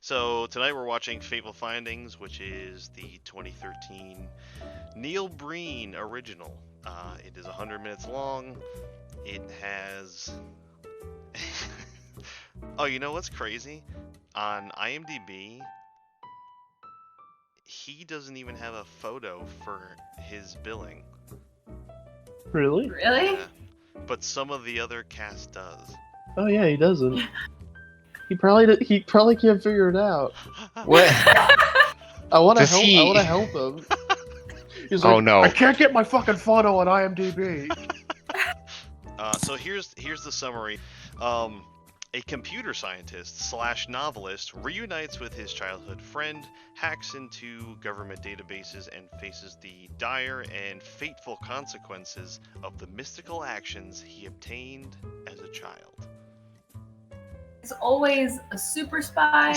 So tonight we're watching Fateful Findings, which is the 2013 Neil Breen original. It is 100 minutes long. It has... Oh, you know what's crazy? On IMDb, he doesn't even have a photo for his billing. Really? Really? Yeah. But some of the other cast does. Oh yeah, he doesn't. He probably can't figure it out. What? I want to Does help. he- I want to help him. He's Oh, like, no. I can't get my fucking photo on IMDb. So here's the summary. A computer scientist / novelist reunites with his childhood friend, hacks into government databases, and faces the dire and fateful consequences of the mystical actions he obtained as a child. It's always a super spy,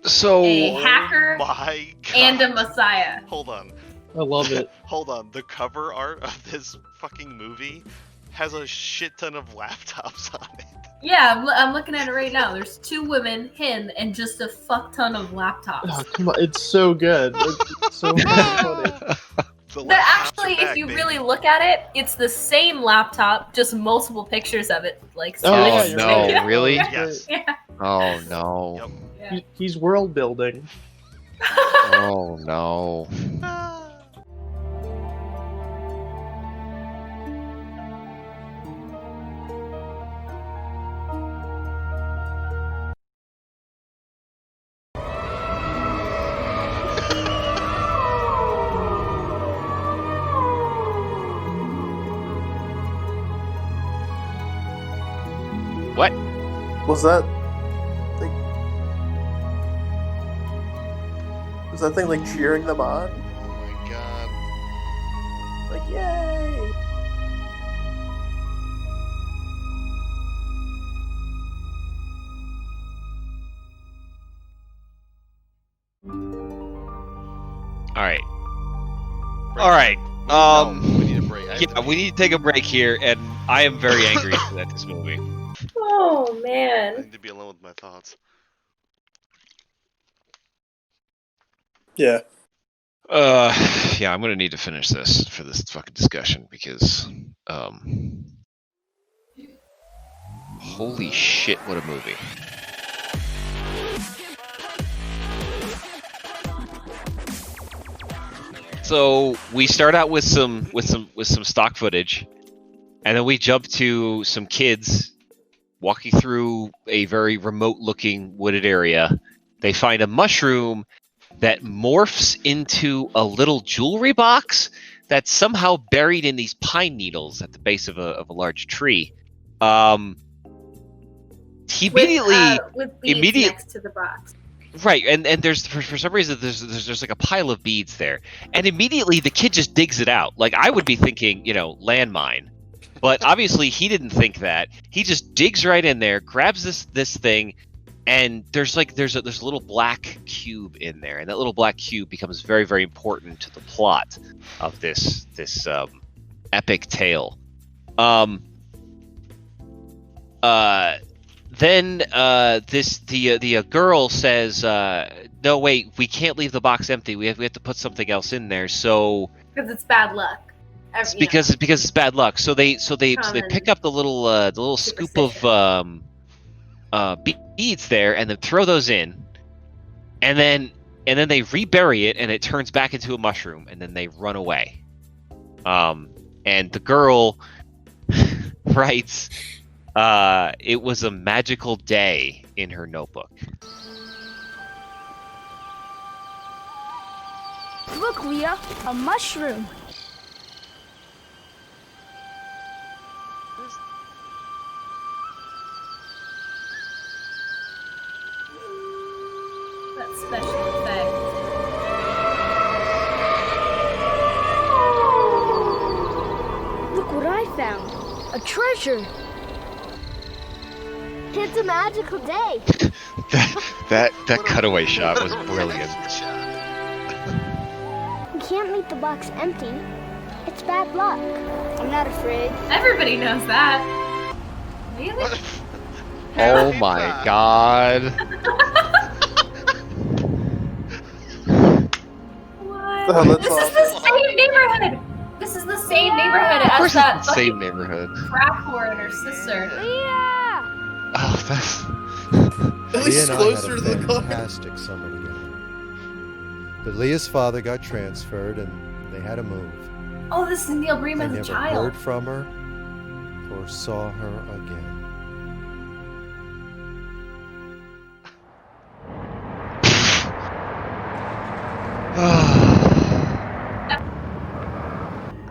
So a hacker, My God. and a messiah. Hold on. I love it. Hold on. The cover art of this fucking movie has a shit ton of laptops on it. Yeah, I'm looking at it right now. There's 2 women, him, and just a fuck ton of laptops. Oh, come on, it's so good. It's so fucking funny. The But laptops actually, are back, if you baby. really look at it, it's the same laptop, just multiple pictures of it. Like, Oh, Oh, yeah, switched. you're no, right. Yeah. really? Yes. Yeah. Oh no. Yep. Yeah. He's world building. Oh no. Ah. What? Was that thing? Was that thing like cheering them on? Oh my God. Like, yay! All right. Break All right. time. We need a break. Yeah, we need to take a break here, and I am very angry at this movie. Oh, I man. need to be alone with my thoughts. Yeah. Yeah, I'm gonna need to finish this for this fucking discussion because, holy shit, what a movie! So we start out with some stock footage, and then we jump to some kids walking through a very remote-looking wooded area. They find a mushroom that morphs into a little jewelry box that's somehow buried in these pine needles at the base of a large tree. He immediately, with beads immediate- next to the box. right, and there's for some reason there's like a pile of beads there, and immediately the kid just digs it out. Like I would be thinking, landmine, but obviously he didn't think that. He just digs right in there, grabs this thing. And there's a little black cube in there, and that little black cube becomes very, very important to the plot of this epic tale. Then the girl says, "No, wait, we can't leave the box empty. We have to put something else in there." So Because it's bad luck. it's because it's bad luck. So they pick up the little scoop of beads there, and then throw those in, and then they rebury it, and it turns back into a mushroom, and then they run away. And the girl writes, "It was a magical day" in her notebook. Look, Leah, a mushroom. That special effect. Look what I found. A treasure. It's a magical day. that cutaway shot was brilliant. We can't leave the box empty. It's bad luck. I'm not afraid. Everybody knows that. Really? Oh my god. Oh, that's This is awesome. the same neighborhood. This is the same neighborhood Of as course, that it's the same fucking neighborhood. crap whore and her sister. Leah! Oh, that's. At least Leah it's and I had closer a to the car. fantastic summer together. But Leah's father got transferred and they had to move. Oh, this is Neil Breen I as a never child. heard from her or saw her again.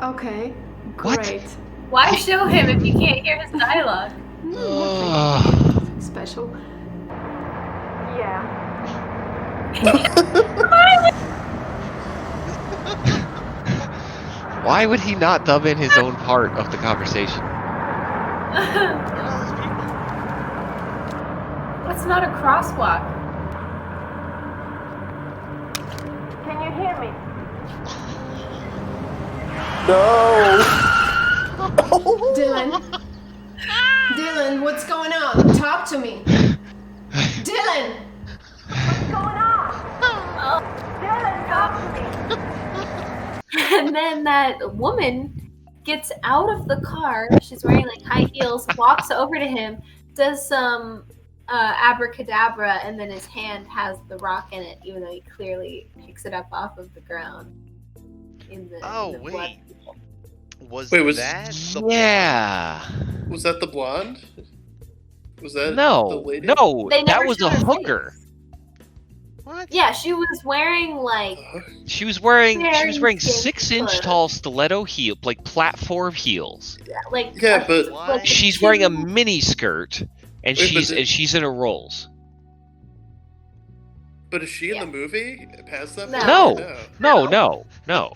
Okay, What? great. Why show him if you can't hear his dialogue? Nothing special. Yeah. Why would he not dub in his own part of the conversation? What's not a crosswalk? Can you hear me? No. Dylan? Dylan, what's going on? Talk to me. Dylan! What's going on? Dylan, talk to me. And then that woman gets out of the car. She's wearing like high heels, walks over to him, does some abracadabra, and then his hand has the rock in it, even though he clearly picks it up off of the ground. In the blood. Wait. Was Wait, was- that the Yeah. Was that the blonde? Was that the No. lady? No. They That never was showed a her hooker. face. What? Yeah, she was wearing like She was wearing Very 6-inch thick tall stiletto heel, like platform heels. Yeah, but- like She's wearing a two- mini skirt, and Wait, but she's in her rolls. But is she Yeah. in the movie? Past that? No. point? No.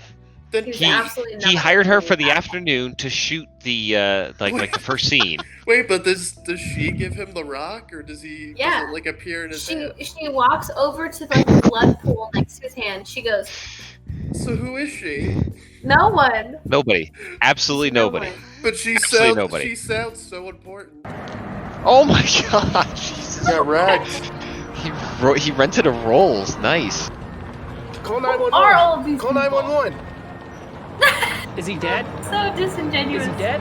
Then He's He absolutely he not hired her doing for the that. afternoon to shoot the like the first scene. wait, but does she give him the rock, or does he? Yeah. Does it, like appear in his She hand? she walks over to like the blood pool next to his hand. She goes, So who is she? "No one." Nobody, absolutely No nobody. one. But she Absolutely sounds. nobody. She sounds so important. Oh my god, Jesus! Got wrecked. He rented a Rolls. Nice. Call Who are 911. all of these Call people? 911. Is he dead? So disingenuous. Is he dead?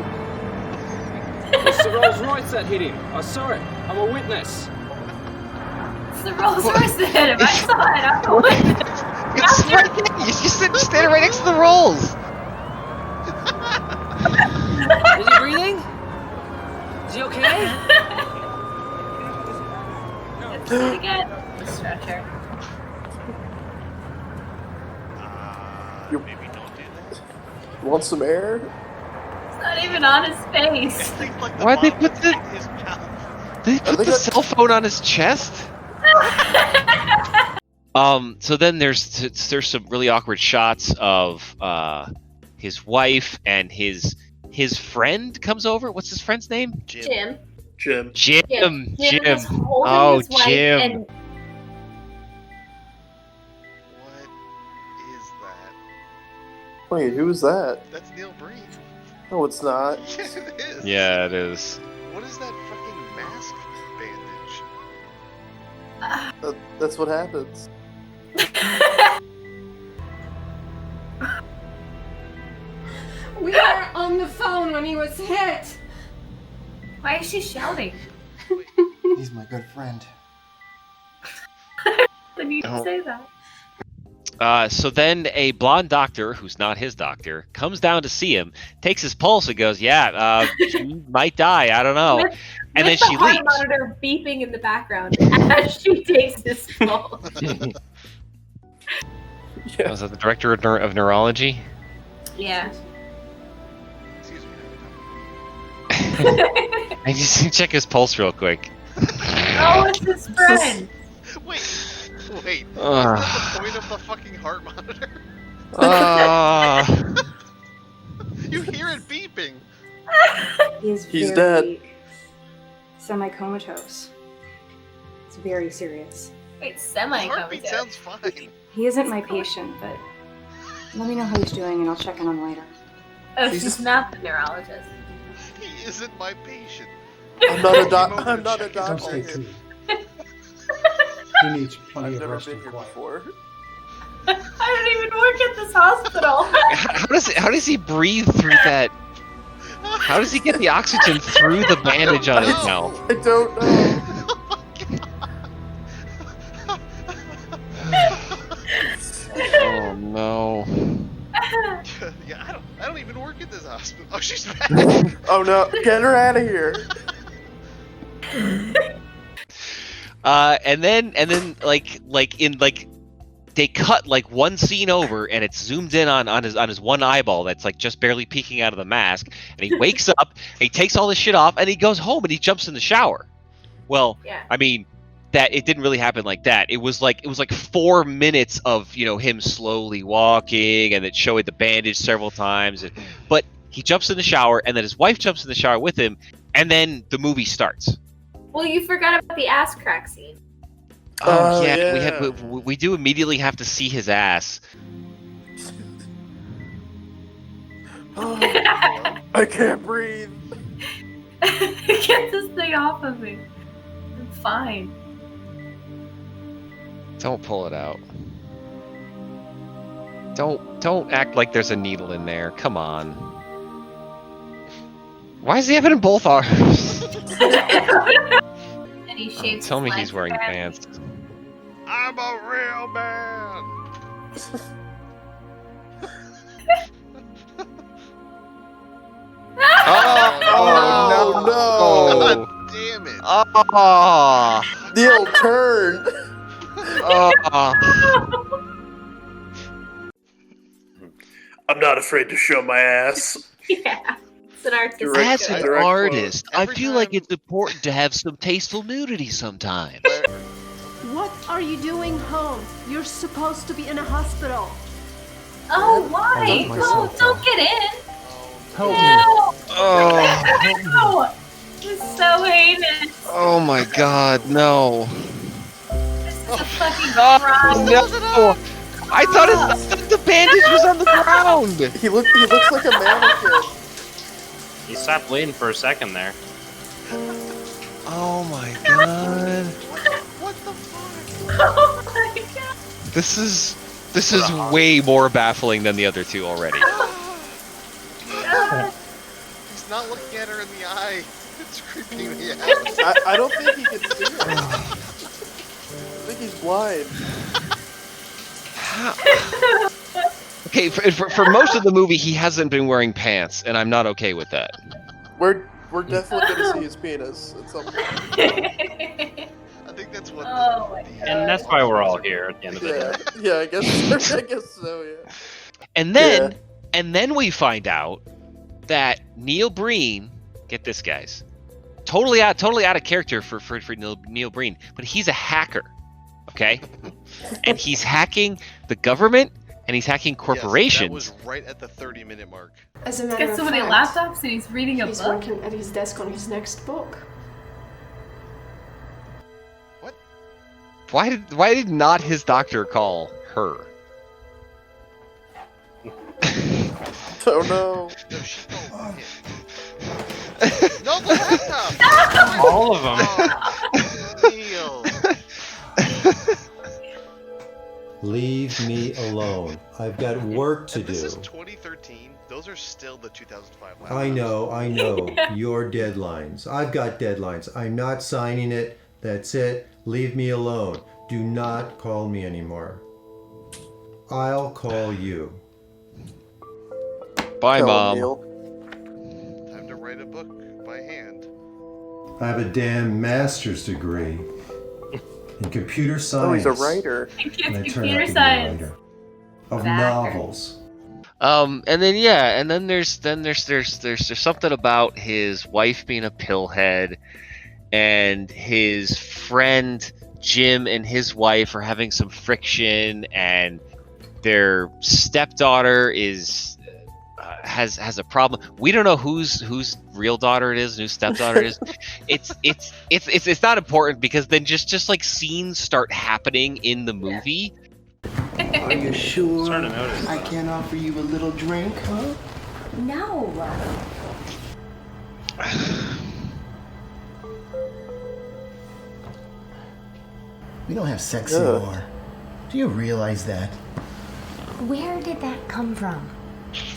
It's the Rolls Royce that hit him. I saw it. I'm a witness. It's the Rolls Royce that hit him. I saw it. I'm the witness. It's right there. You just standing right next to the Rolls. Is he breathing? Is he okay? Let's do it again. The stretcher. Maybe don't do that. Want some air? It's not even on his face. I think, like, the Why'd they bomb put was the- in his mouth. Did he put think the that- cell phone on his chest? So then there's some really awkward shots of his wife and his friend comes over. What's his friend's name? Jim. Jim. Jim. Jim is holding Oh, his wife Jim. and What is that? Wait, who is that? That's Neil Breen. No, it's not. Yes, it is. Yeah, it is. What is that fucking mask bandage? That's what happens. We were on the phone when he was hit. Why is she shouting? He's my good friend. Then you Oh. say that. So then a blonde doctor, who's not his doctor, comes down to see him, takes his pulse, and goes, "Yeah, he might die. I don't know." With- And with then she the heart leaves. monitor beeping in the background as she takes his pulse. Yeah. Was that the director of neurology? Yeah. Excuse me. I just check his pulse real quick. Oh, it's his friend. Wait. Is Ugh. that the point of the fucking heart monitor? You hear it beeping. He's He's very dead. weak. Semi-comatose. It's very serious. Wait, Heartbeat semi-comatose. sounds fine. He isn't my patient, but let me know how he's doing and I'll check in on later. Oh, Jesus. she's not the neurologist. He isn't my patient. I'm not a Came over I'm to not a check his Don't doctor. stay tuned. He needs plenty I've of never rest been and here quiet. before. I don't even work at this hospital. How does he breathe through that? How does he get the oxygen through the bandage on his mouth? I don't know. Oh no. Yeah, I don't even work at this hospital. Oh, she's back. Oh no, get her out of here. And then like they cut like one scene over and it's zoomed in on his one eyeball that's like just barely peeking out of the mask, and he wakes up and he takes all this shit off and he goes home and he jumps in the shower. Well, Yeah. I mean, that it didn't really happen like that. It was like 4 minutes of him slowly walking and it showed the bandage several times, but he jumps in the shower and then his wife jumps in the shower with him, and then the movie starts. Well, you forgot about the ass crack scene. Oh yeah. we do immediately have to see his ass. Oh, I can't breathe. Get this thing off of me. I'm fine. Don't pull it out. Don't act like there's a needle in there. Come on. Why is he having it in both arms? And he shaves Tell me his he's legs, wearing apparently. pants. I'm a real man. Oh, no. God damn it. Oh. Neil, turn. I'm not afraid to show my ass. Yeah. It's an artistic Direct- As an direct artist, I Every feel like time- it's important to have some tasteful nudity sometimes. What are you doing home? You're supposed to be in a hospital. Oh, why? I let myself Don't get in. Help me. No. Oh. No. This is so heinous. Oh my god, no. This is a fucking No, crime. no. I thought the bandage was on the ground. He looks like a mannequin. He stopped bleeding for a second there. Oh my god. What the fuck? Oh my god. This is way more baffling than the other two already. He's not looking at her in the eye. It's creeping me out. I don't think he can see it. I think he's blind. Okay, for most of the movie, he hasn't been wearing pants, and I'm not okay with that. We're definitely gonna see his penis at some point. I think that's what. Oh my god. And that's why we're all here at the end of the day. Yeah, I guess so. Yeah. And then we find out that Neil Breen, get this, guys, totally out of character for Neil Breen, but he's a hacker, okay? And he's hacking the government and he's hacking corporations. Yes, that was right at the 30-minute mark. As a He's matter got of so many fact, laptops and he's reading a he's book. working at his desk on his next book. Why did not his doctor call her? Oh no. No, she told him. No, the laptop! All of them. Oh, Neil. Leave me alone. I've got work to And this is do. 2013. Those are still the 2005 laptops. I know. Your deadlines. I've got deadlines. I'm not signing it. That's it. Leave me alone. Do not call me anymore. I'll call you. Bye, Tell him, Mom. Neil. Time to write a book by hand. I have a damn master's degree in computer Oh, science. he's a writer. And I turned out Computer to be a science. writer of Backer. novels. And then there's something about his wife being a pillhead, and his friend Jim and his wife are having some friction, and their stepdaughter is has a problem. We don't know whose real daughter it is, and whose stepdaughter it is. It's not important, because then just like scenes start happening in the movie. Are you sure Starting to notice. I can't offer you a little drink, huh? No. We don't have sex Ugh. anymore. Do you realize that? Where did that come from?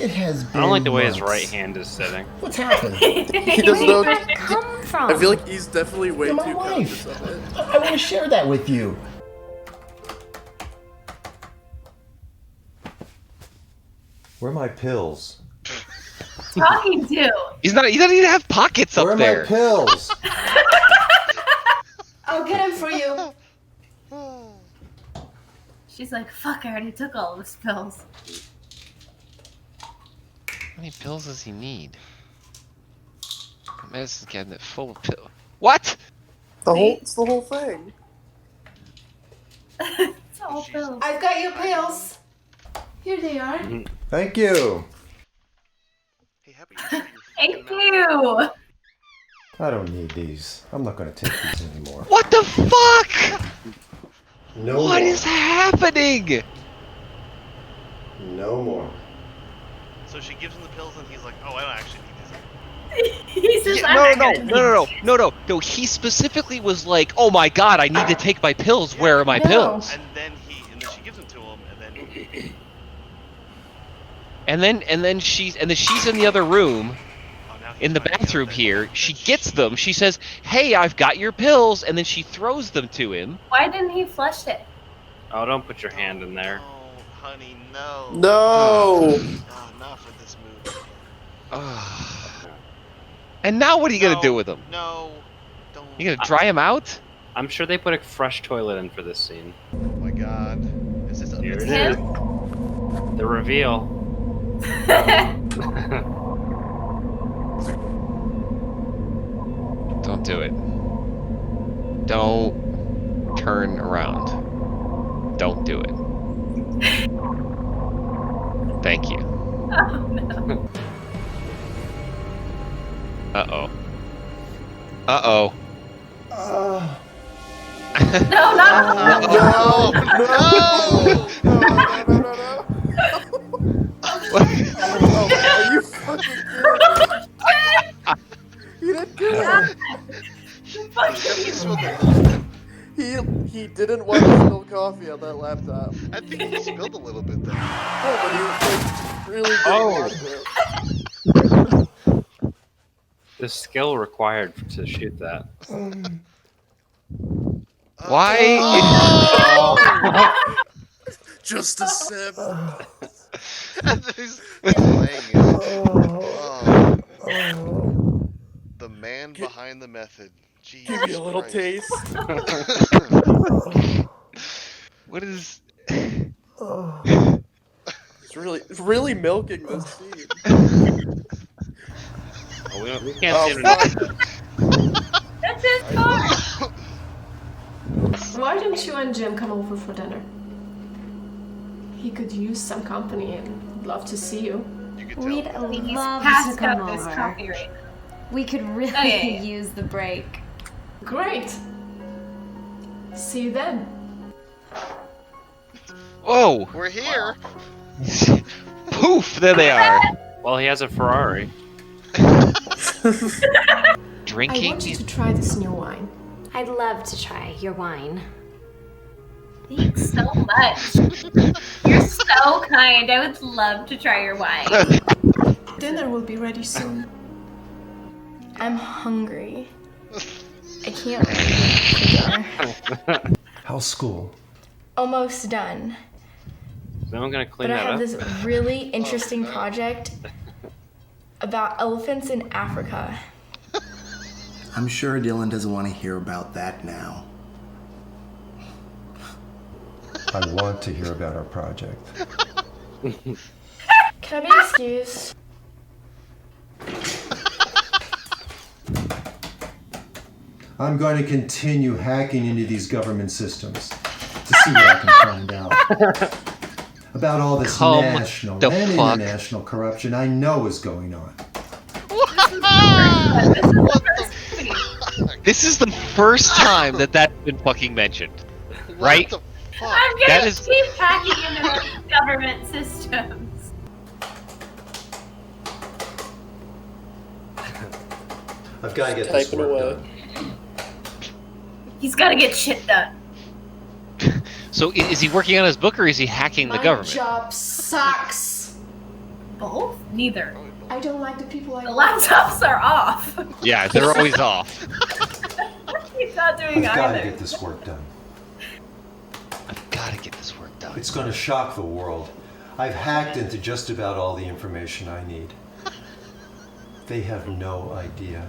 It has been I don't like the way his months. right hand is sitting. What's happened? He doesn't know. Where did that come from? I feel like he's definitely way You're too my wife. conscious of it. I want to share that with you. Where are my pills? Talking to. He doesn't even have pockets Where up are there. my pills? I'll get him for you. She's like, fuck, I already took all of his pills. How many pills does he need? Medicine cabinet full of pills. What? It's the whole thing. It's all pills. I've got your pills. Here they are. Thank you. Hey, how about you Thank you. I don't need these. I'm not going to take these anymore. What the fuck? No What more. is happening? No more. So she gives him the pills, and he's like, "Oh, I don't actually need these." He says, Yeah, I'm not gonna need no. He specifically was like, "Oh my god, I need to take my pills. Where are my pills?" And then she gives them to him, And then she's in the other room, in the bathroom here. She gets them. She says, "Hey, I've got your pills," and then she throws them to him. Why didn't he flush it? Oh, don't put your hand in there. Oh, honey, no. No. Oh, not for this movie. And now what are you gonna do with them? No. Don't. You gonna dry them out? I'm sure they put a fresh toilet in for this scene. Oh my god. Is this Here it is. Him? The reveal. Don't do it. Don't turn around. Don't do it. Thank you. Oh no. Uh-oh. Uh-oh. No, not No. Are you fucking kidding? He didn't do it. He didn't want to spill coffee on that laptop. I think he spilled a little bit there. No, but he was like really good. The skill required to shoot that. Why? Just a sip. And then he's playing it. The man behind the method. Jesus Give me a little Christ. taste. What is... He's really milking this scene. Oh, we can't see it anymore. That's his car. Why don't you and Jim come over for dinner? He could use some company and would love to see you. You could We'd tell. He's love to passed come up this over. copyright. We could really yeah. use the break. Great. See you then. Whoa! We're here. Poof! There they are. Well, he has a Ferrari. I Drinking? want you to try this new wine. I'd love to try your wine. Thanks so much. You're so kind. I would love to try your wine. Dinner will be ready soon. I'm hungry. I can't wait for dinner. How's school? Almost done. Is anyone gonna clean But I that have up? this really interesting project about elephants in Africa. I'm sure Dylan doesn't want to hear about that now. I want to hear about our project. Can I be excused? I'm going to continue hacking into these government systems to see what I can find out. About all this Come national the and fuck. international corruption I know is going on. This is the first time that that's been fucking mentioned. Right? What the fuck? I'm That gonna is- keep hacking into government systems. I've got to get this Typing work away. done. He's gotta get shit done. So is he working on his book or is he hacking the government? My job sucks. Both? Neither. I don't like the people I The laptops are off. Yeah, they're always off. He's not doing I've got to either. get this work done. I've got to get this work done. It's going to shock the world. I've hacked into just about all the information I need. They have no idea.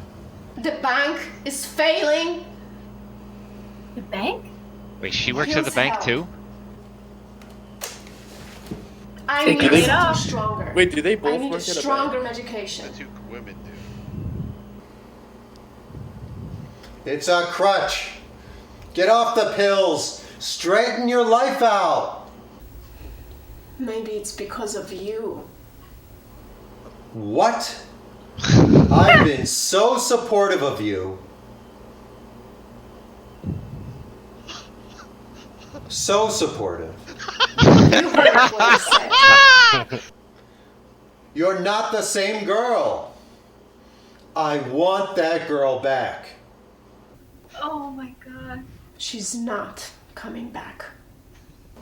The bank is failing. The bank? Wait, she works at the bank too? I Hey, need do they- something stronger. Wait, do they I both need a work at a stronger bank? medication. The two women do. It's a crutch. Get off the pills. Straighten your life out. Maybe it's because of you. What? I've been so supportive of you. So supportive. You heard what he said. You're not the same girl. I want that girl back. Oh my god. She's not coming back.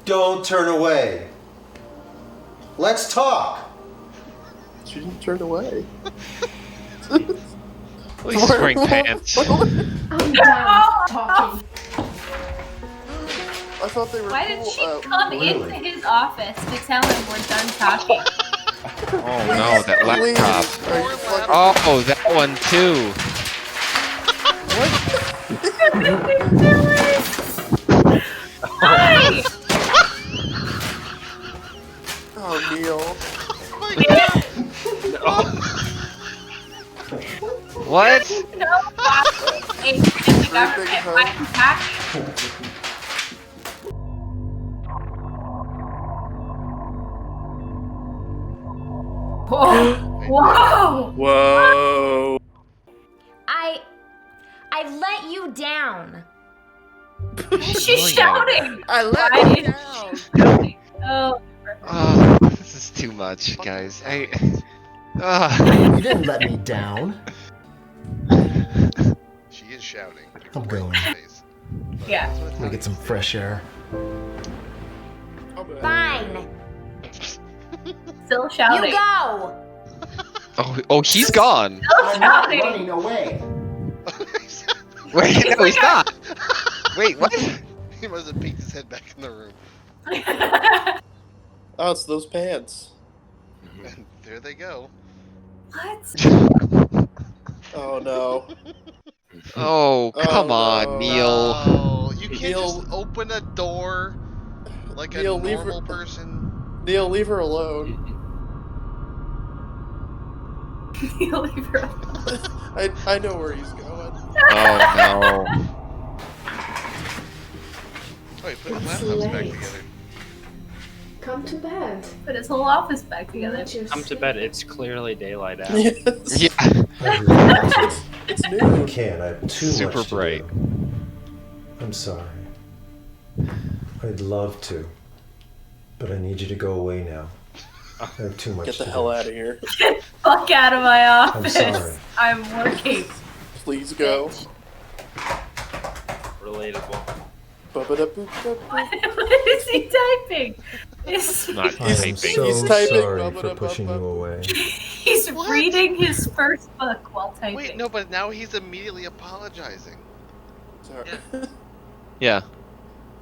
Don't turn away. Let's talk. She didn't turn away. He's wearing pants. I'm done talking. I thought they were Why cool. did she come really? into his office to tell him we're done talking? Oh no, that Please, laptop. are you fucking- Oh, that one too. Hi! Oh, Neil. What? No, hey, the government, why are you talking? Whoa! Whoa! Whoa. I let you down. She's shouting! I let Why you is down. she shouting? Oh, Oh, this is too much, guys. You didn't let me down. She is shouting. I'm Right going. in his face. yeah. I'm gonna get some fresh air. Fine. Still You shouting. go. Oh, he's gone. Still I'm not shouting. running away. Wait, no, he's not. Wait, what? He must have peeked his head back in the room. Oh, it's those pants. And there they go. What? Oh no. Oh, come Oh, on, no. Neil. Oh, you can't Neil- just open a door like a Neil, leave her- normal person. Neil, leave her alone. You leave her. I know where he's going. Oh no. Oh, he put his It's laptops back late. together. Come to bed. Put his whole office back together. Let you Come to sleep. bed. It's clearly daylight out. Yes. Yeah, I really want to. It's I new. can't. I have too super much to bright. do. I'm sorry. I'd love to, but I need you to go away now. I have too much Get the to hell do. out of here. Fuck out of my office. sorry. I'm working. Please go. Relatable. Ba-ba-da-boop-da-boop. What is he typing? Is Not I am typing. so He's typing. sorry for pushing you away. He's reading his first book while typing. Wait, no, but now he's immediately apologizing. Sorry. Yeah.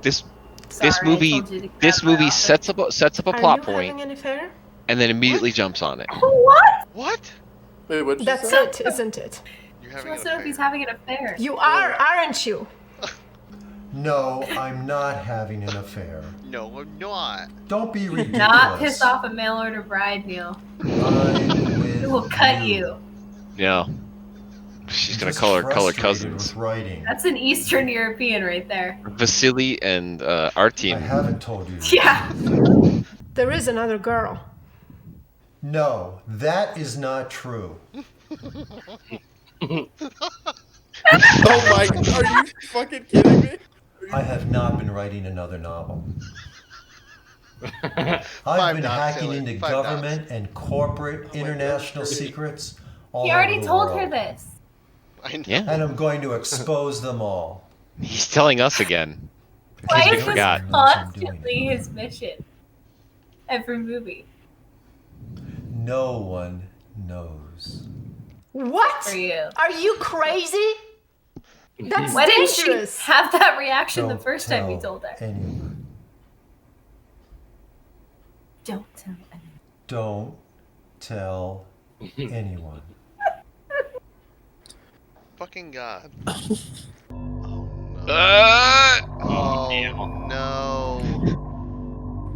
This Sorry, I movie told you to grab this my movie office. sets up a Are plot you point having an affair? and then immediately jumps on it. What? What? Wait, what did you That's say? it, isn't it? You're She having wants an to know if he's affair. having an affair. You are, aren't you? No, I'm not having an affair. No, I'm not. Don't be ridiculous. Not piss off a mail order bride, Neil. I'm with It will cut you. Yeah. She's gonna Just color frustrated cousins. with writing. That's an Eastern European right there. Vasily and I Artyom. haven't told you. Yeah. There is another girl. No, that is not true. Oh my, are you fucking kidding me? I have not been writing another novel. I've Five been dots, hacking Taylor. into 5 government and corporate international secrets all He already over the told world. her this. I know. Yeah. And I'm going to expose them all. He's telling us again. Why I is this forgot. constantly his mission? Every movie. No one knows. What? For you. Are you crazy? That's Why didn't she dangerous. have that reaction the Don't first time you tell told her? anyone. Don't tell anyone. Don't tell anyone. Fucking God. Uh, Oh no.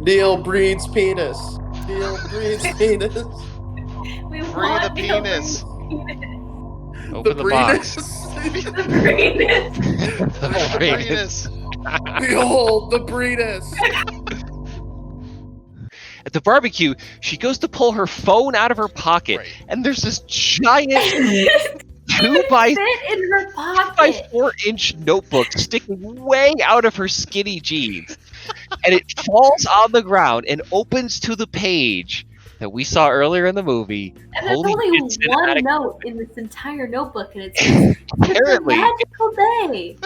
Neil Breen's penis. Neil Breen's penis. We Free want the Neil penis. Breen's penis. Open the box. The Breenus. The Penis. Behold the Breenus. At the barbecue, she goes to pull her phone out of her pocket, and there's this giant 2 by Fit in her 2 by pocket. 4-inch notebook sticking way out of her skinny jeans, and it falls on the ground and opens to the page that we saw earlier in the movie. And there's Holy only shit, one cinematic- note in this entire notebook, and it says, "It's a Apparently. magical day."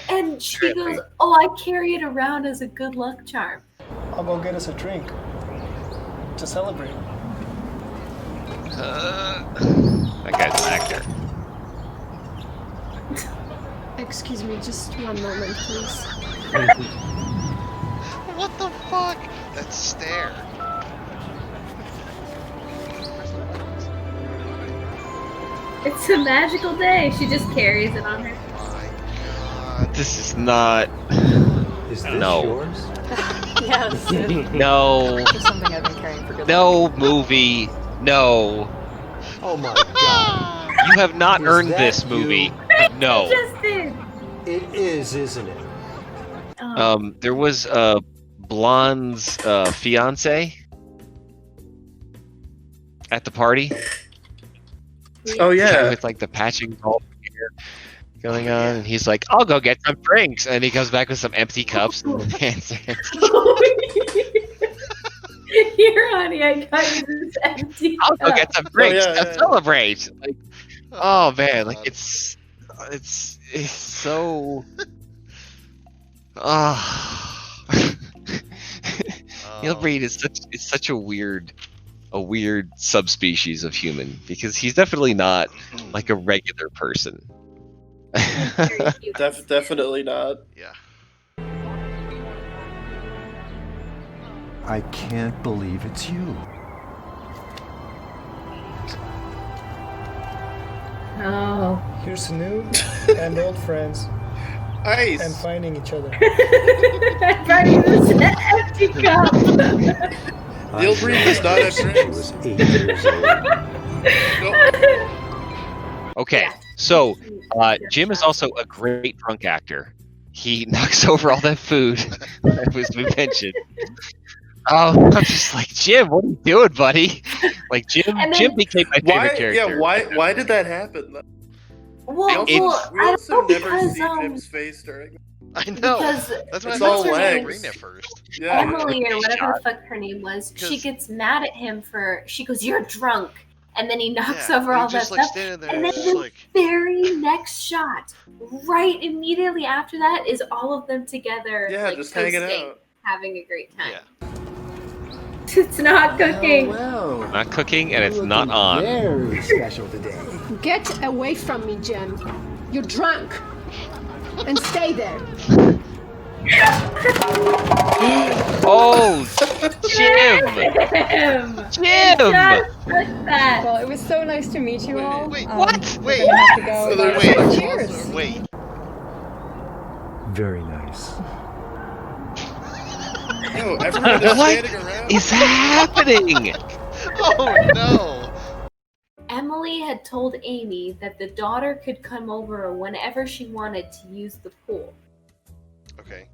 And she goes, "Oh, I carry it around as a good luck charm." I'll go get us a drink to celebrate. That guy's an actor. Excuse me, just one moment, please. What the fuck? That stare. It's a magical day. She just carries it on her. This is not. Is this no. yours? Yes. No. It's something I've been carrying for good No movie. No. Oh my God. You have not Is earned that this you? movie. No. Just did. It is, isn't it? There was Blonde's fiance at the party. Oh yeah. With like the patching all hair going on, and he's like, "I'll go get some drinks," and he comes back with some empty cups and hands it. Here, honey, I got you this empty I'll go cup. get some drinks yeah, to yeah. celebrate. Like, oh man, like it's so. Neil Breen is such a weird subspecies of human, because he's definitely not like a regular person. Definitely not. Yeah. I can't believe it's you. Oh. Here's to new and old friends. Ice. And finding each other. I brought you this empty cup. Neil Breen does not have drinks. 8 years old. Okay, so Jim is also a great drunk actor. He knocks over all that food that was mentioned. Oh, I'm just like, Jim, what are you doing, buddy? Like Jim became my favorite character. Yeah, why did that happen? Well, we I also don't know never because see Jim's face during. I know. Because That's why it's I all thought legs. Breen at first. Yeah. Emily or whatever the fuck her name was, she gets mad at him for. She goes, "You're drunk," and then he knocks over all that just, like, stuff. standing there And then just the like- very next shot, right immediately after that, is all of them together, Yeah, like, just hanging toasting, out. having a great time. It's not cooking. Not cooking, and it's not on. Very special today. Get away from me, Jen. You're drunk. And stay there. Oh, Jim! Jim! Well, it was so nice to meet you all. Wait, what? Wait, We're gonna have to go. wait, Cheers. wait. Very nice. Yo, everyone is What standing around. is happening? Oh no! Emily had told Amy that the daughter could come over whenever she wanted to use the pool. Okay.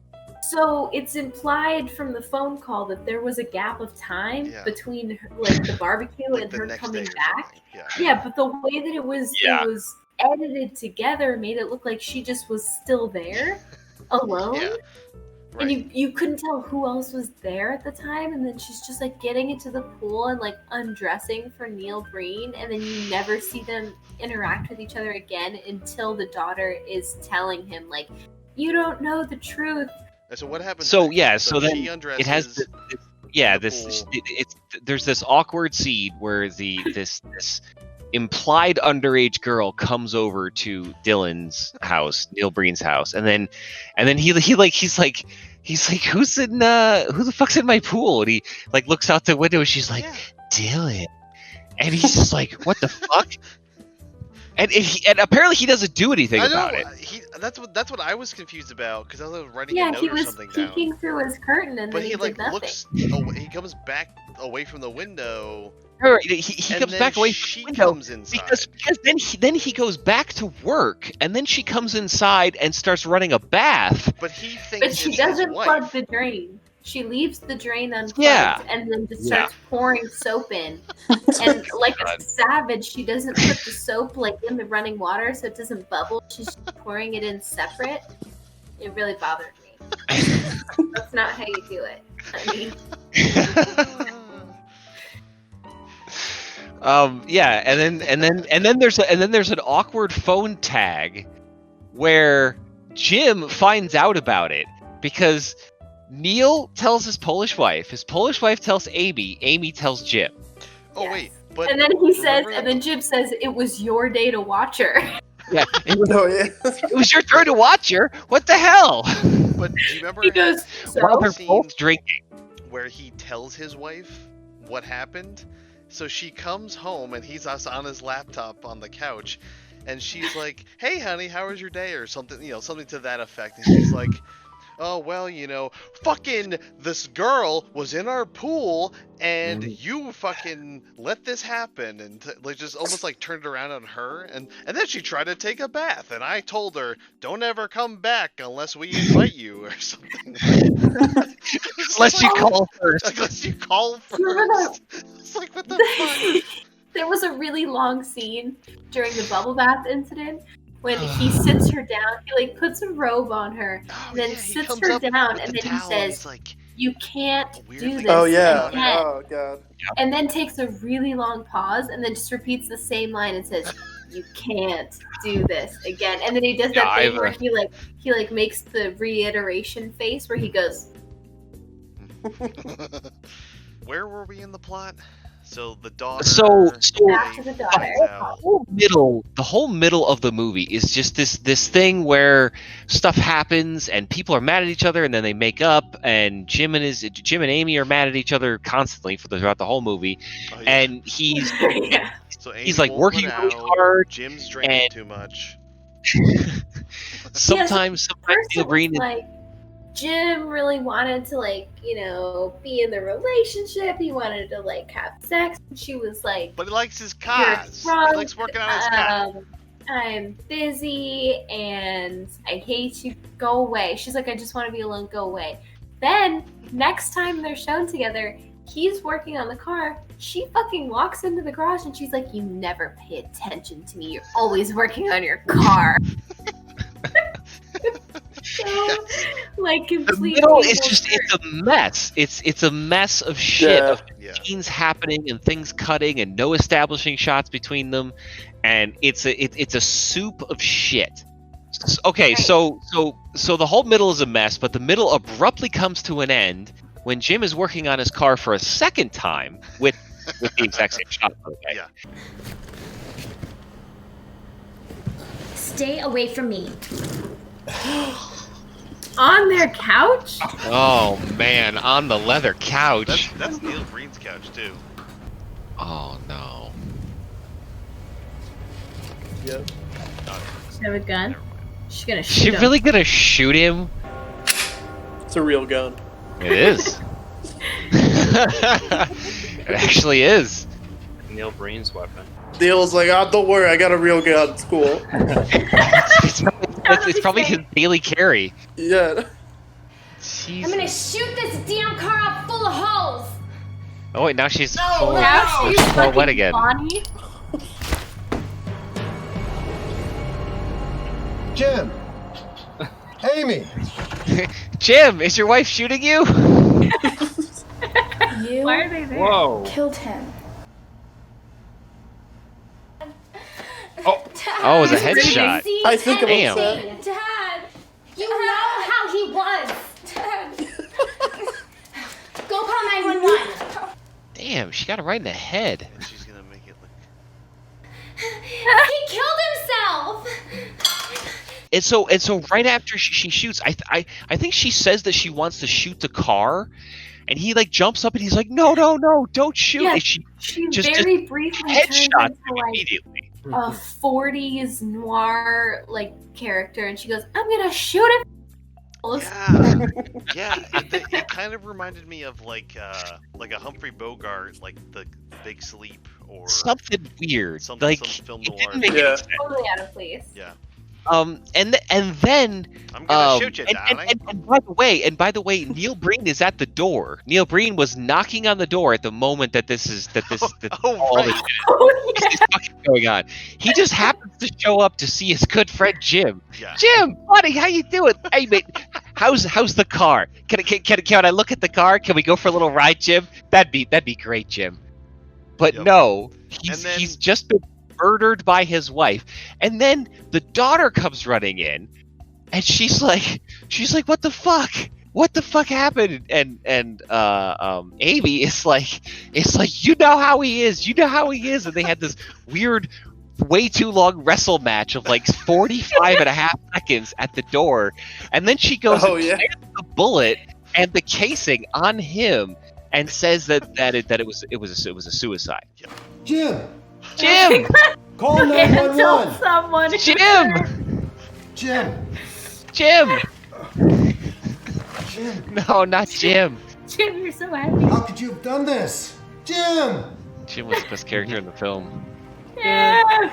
So it's implied from the phone call that there was a gap of time between her, like the barbecue Like and the her next coming day or back. something. Yeah, but the way that it was edited together made it look like she just was still there, alone. And you couldn't tell who else was there at the time, and then she's just like getting into the pool and like undressing for Neil Breen, and then you never see them interact with each other again until the daughter is telling him like, "You don't know the truth. And so what happens? So next? yeah, so then she undresses. it has there's this awkward scene where this implied underage girl comes over to Dylan's house, Neil Breen's house, and then he's like who the fuck's in my pool? And he like looks out the window and she's like, Dylan, and he's just like, what the fuck? And apparently he doesn't do anything about it. That's what I was confused about, because I was writing a Yeah, note he or was something down. peeking through his curtain and But then he like did nothing. looks. He comes back away from the window. He comes back away from the window comes inside. because then he goes back to work, and then she comes inside and starts running a bath. But he thinks. But she it's doesn't his wife. plug the drain. She leaves the drain unplugged and then just starts pouring soap in. And like a savage, she doesn't put the soap like in the running water so it doesn't bubble. She's just pouring it in separate. It really bothered me. That's not how you do it. I mean, and then there's an awkward phone tag where Jim finds out about it because Neil tells his Polish wife tells Amy tells Jim. Oh wait, but and then he says, and then Jim says, "It was your day to watch her." Yeah, it was your turn to watch her. What the hell? But do you remember? He goes, while they're both drinking, where he tells his wife what happened. So she comes home and he's on his laptop on the couch, and she's like, "Hey, honey, how was your day?" or something, something to that effect. And he's like, "Oh, well, fucking this girl was in our pool and you fucking let this happen," and like just almost like turned around on her, and then she tried to take a bath, and I told her, "Don't ever come back unless we invite you," or something. Unless you call first. Unless you call first. It's like, what the fuck? There was a really long scene during the bubble bath incident when he sits her down. He like puts a robe on her, and then sits her down, and then he says, "You can't do this." Oh yeah. again." Oh god. And then takes a really long pause, and then just repeats the same line and says, "You can't do this again." And then he does that thing where he makes the reiteration face where he goes. Where were we in the plot? So the daughter. So Back to the daughter. the whole middle of the movie is just this thing where stuff happens and people are mad at each other, and then they make up, and Jim and Amy are mad at each other constantly throughout the whole movie. Oh, yeah. And he's so he's like working really hard. Jim's drinking too much. sometimes Neil Breen is like, Jim really wanted to be in the relationship. He wanted to have sex. And she was like, but he likes his cars. He likes working on his car. I'm busy and I hate you. Go away. She's like, I just want to be alone. Go away. Then next time they're shown together, he's working on the car. She fucking walks into the garage and she's like, you never pay attention to me. You're always working on your car. So, the middle is it's a mess. It's a mess of shit, of scenes happening and things cutting and no establishing shots between them, and it's a soup of shit. Okay, right. So the whole middle is a mess, but the middle abruptly comes to an end when Jim is working on his car for a second time with the exact same shot. Okay. Yeah. Stay away from me. On their couch? Oh man, on the leather couch. That's Neil Breen's couch too. Oh no. Yep. She have a gun? She's gonna shoot She him. really gonna shoot him? It's a real gun. It is. It actually is. Neil Breen's weapon. Neil's like, don't worry, I got a real gun. It's cool. It's probably his daily carry. Yeah. I'm gonna shoot this damn car up full of holes. Oh wait, now she's full wet again. Bonnie. Jim! Amy! Jim, is your wife shooting you? Why are they there? Whoa. Killed him. Oh, it was a headshot. I think Damn. about that. Dad, you know how he was. Damn, she got it right in the head. And she's gonna make it look. He killed himself! And so right after she shoots, I think she says that she wants to shoot the car, and he like jumps up and he's like, no, don't shoot. Yeah, And she just very briefly turns headshots into like immediately. a 40s noir like character, and she goes, "I'm gonna shoot him." Yeah, it kind of reminded me of like a Humphrey Bogart, like the Big Sleep or something weird, some film it noir. didn't make any sense. Totally out of place. Yeah. And then I'm gonna shoot you, darling. and by the way, Neil Breen is at the door. Neil Breen was knocking on the door at the moment that this all right. this is fucking going on. He just happens to show up to see his good friend Jim. Yeah. Jim, buddy, how you doing? Hey, mate, how's the car? Can I look at the car? Can we go for a little ride, Jim? That'd be great, Jim. But no, he's just been murdered by his wife, and then the daughter comes running in, and she's like, what the fuck happened? And Amy is like, you know how he is, and they had this weird, way too long wrestle match of like 45 and a half seconds at the door, and then she goes and plants the bullet and the casing on him and says that it was a suicide. Jim! Tell Call 911! someone. Jim! No, not Jim. Jim, you're so happy. How could you have done this? Jim! Jim was the best character in the film. I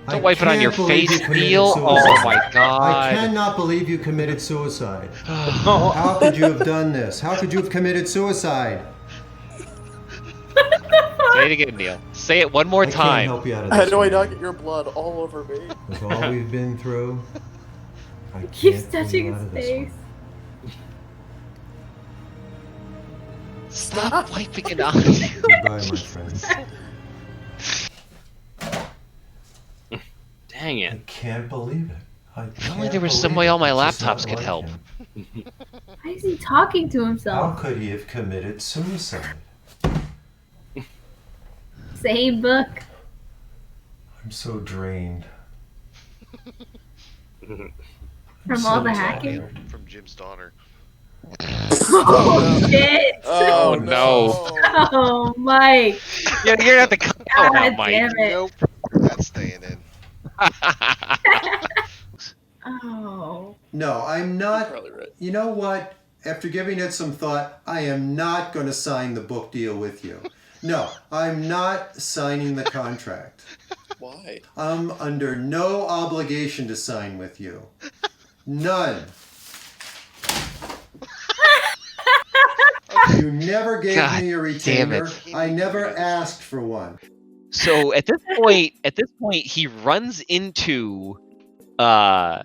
Don't wipe it on your can't believe face, you committed Neil. suicide. Oh my I god. cannot believe you committed suicide. How could you have done this? How could you have committed suicide? Say it again, Neil. Say it one more I can't time. help you out of How this. do I man. not get your blood all over me? With all we've been through, I Keeps can't pull touching you his out of this face. one. Stop wiping it on. Goodbye, my friend. Dang I it. can't believe it. If only there was some way all my laptops could help. Why is he talking to How himself? could he have committed suicide? Same book. I'm so drained. From all the hacking. From Jim's daughter. Oh shit! Oh no. Oh, Mike. You're gonna have to cut that God out, Mike. damn it. Nope. That's staying in. Oh. No, I'm not. Probably right. You know what? After giving it some thought, I am not going to sign the book deal with you. No, I'm not signing the contract. Why? I'm under no obligation to sign with you. None. You never gave God me a damn retainer. it. I never asked for one. So at this point, he runs into the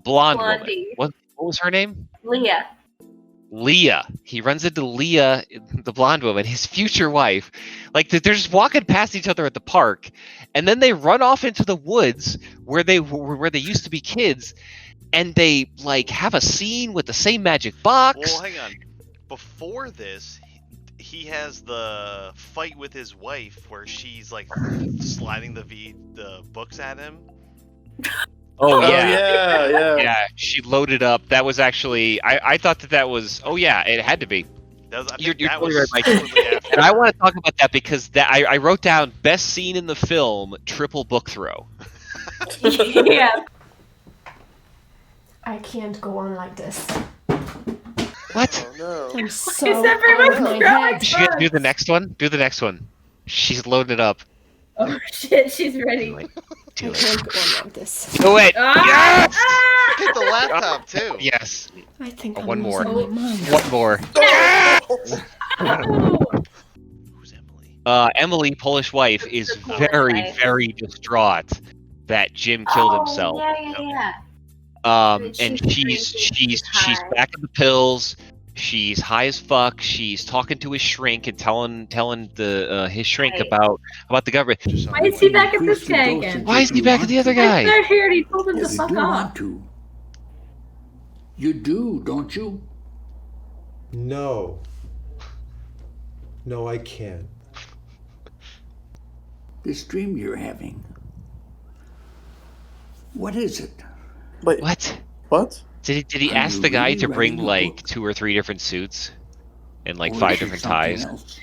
blonde Blondie. woman. What was her name? Leah. Leah. He runs into Leah, the blonde woman, his future wife. Like they're just walking past each other at the park, and then they run off into the woods where they used to be kids, and they like have a scene with the same magic box. Well, hang on. Before this, he has the fight with his wife where she's like sliding the books at him. Oh yeah. yeah. She loaded up. That was actually I thought that was. Oh yeah, it had to be. That was, I You're think that totally was right, Mike. shortly after. And I want to talk about that because I wrote down best scene in the film, triple book throw. Yeah. I can't go on like this. What? Oh, no. I'm so Is everyone out of my crying? head. She gonna do the next one? Do the next one. She's loading it up. Oh shit, she's ready. I can't go on like this. Do it. Ah! Yes. Ah! Hit the laptop too. Yes. I think I'm One more. losing my mind. One more. Oh. Who's Emily? Emily, Polish wife, is The Polish very, wife. very distraught that Jim killed himself. Yeah. And She's she's high. back in the pills. She's high as fuck. She's talking to his shrink and telling the his shrink Right. about the government. Why is he back at this guy again? Why is he back at the other I guy? thought he already told him to You fuck do off. want to. You do, don't you? No. No, I can't. This dream you're having. What is it? Wait, What? what? Did he Are ask you the guy really to bring writing a like book? 2 or 3 different suits and like Or 5 is it different something ties? else?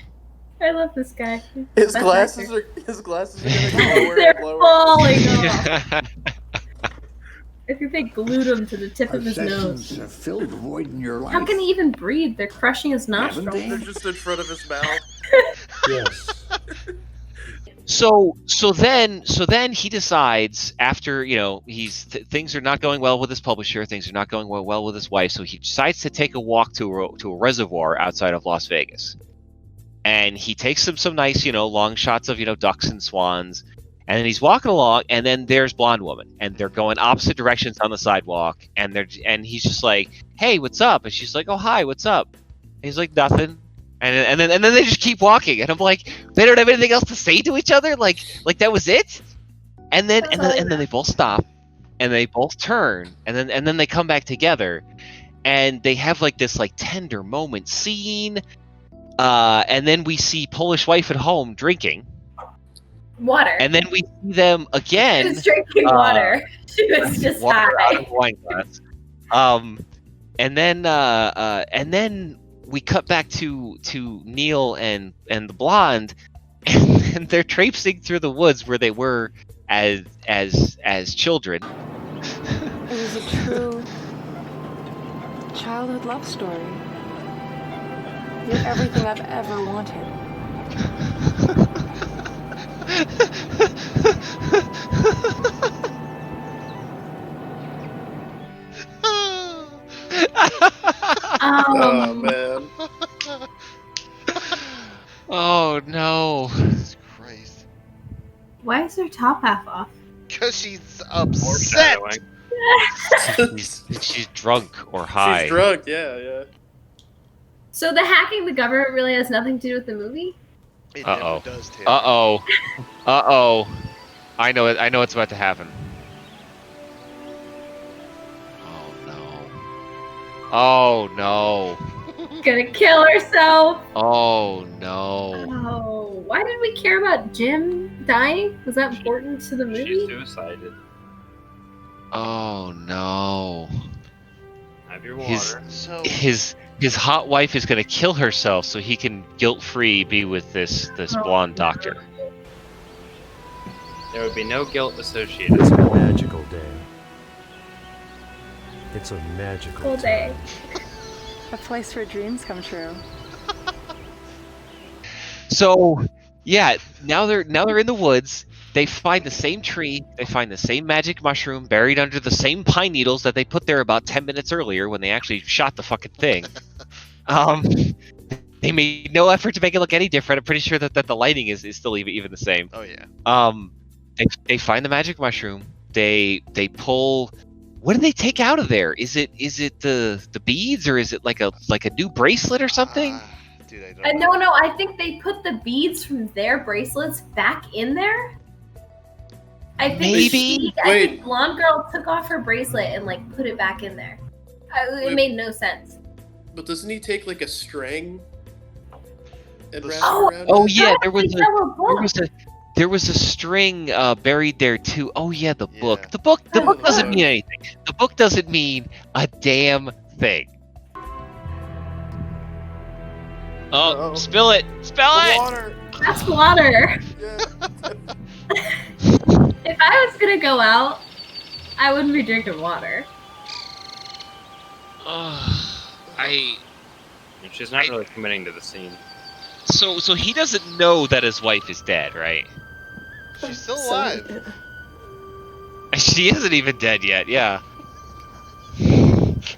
I love this guy. His Best glasses actor. are gonna get lower They're and lower. falling off. I think they glued him to the tip Our of his sessions nose. have filled a void in your life. How can he even breathe? They're crushing his Haven't nostrils. they? They're just in front of his mouth. Yes. So then he decides after things are not going well with his publisher, things are not going well with his wife, so he decides to take a walk to a reservoir outside of Las Vegas, and he takes some nice long shots of ducks and swans, and then he's walking along, and then there's blonde woman, and they're going opposite directions on the sidewalk, and he's just like, hey, what's up? And she's like, oh, hi, what's up? And he's like, nothing. And then they just keep walking, and I'm like, they don't have anything else to say to each other, like that was it. And then they both stop, and they both turn, and then they come back together, and they have like this like tender moment scene, and then we see Polish wife at home drinking Water. and then we see them again. She was drinking water. She was just water high. out of a wine glass. And then we cut back to Neil and the blonde, and they're traipsing through the woods where they were as children. It was a true childhood love story. You're everything I've ever wanted. Oh man. Oh no. Jesus Christ. Why is her top half off? Because she's upset. She's drunk or high. She's drunk, yeah. So the hacking the government really has nothing to do with the movie? It Uh-oh. never does, Tim. Uh-oh. I know what's about to happen. Oh no. Gonna kill herself. Oh no. Oh, why did we care about Jim dying? Was that important to the movie? She suicided. Oh no. Have your water. His hot wife is gonna kill herself so he can guilt-free be with this blonde doctor. There would be no guilt associated. It's a magical day. It's a magical Cool day. A place where dreams come true. So, yeah, now they're in the woods. They find the same tree. They find the same magic mushroom buried under the same pine needles that they put there about 10 minutes earlier when they actually shot the fucking thing. They made no effort to make it look any different. I'm pretty sure that the lighting is still even the same. Oh yeah. They find the magic mushroom. They pull. What do they take out of there? Is it the beads, or is it like a new bracelet or something? Dude, I don't No, I think they put the beads from their bracelets back in there. I think I think blonde girl took off her bracelet and like put it back in there. It made no sense. But doesn't he take like a string and wrap it Oh, around? Oh it? yeah, there was a string buried there too. Oh yeah, the book. The book doesn't mean anything. The book doesn't mean a damn thing. Oh, spill it! Spill it! Water. That's water. If I was gonna go out, I wouldn't be drinking water. She's not really committing to the scene. So he doesn't know that his wife is dead, right? She's still alive. She isn't even dead yet. Yeah.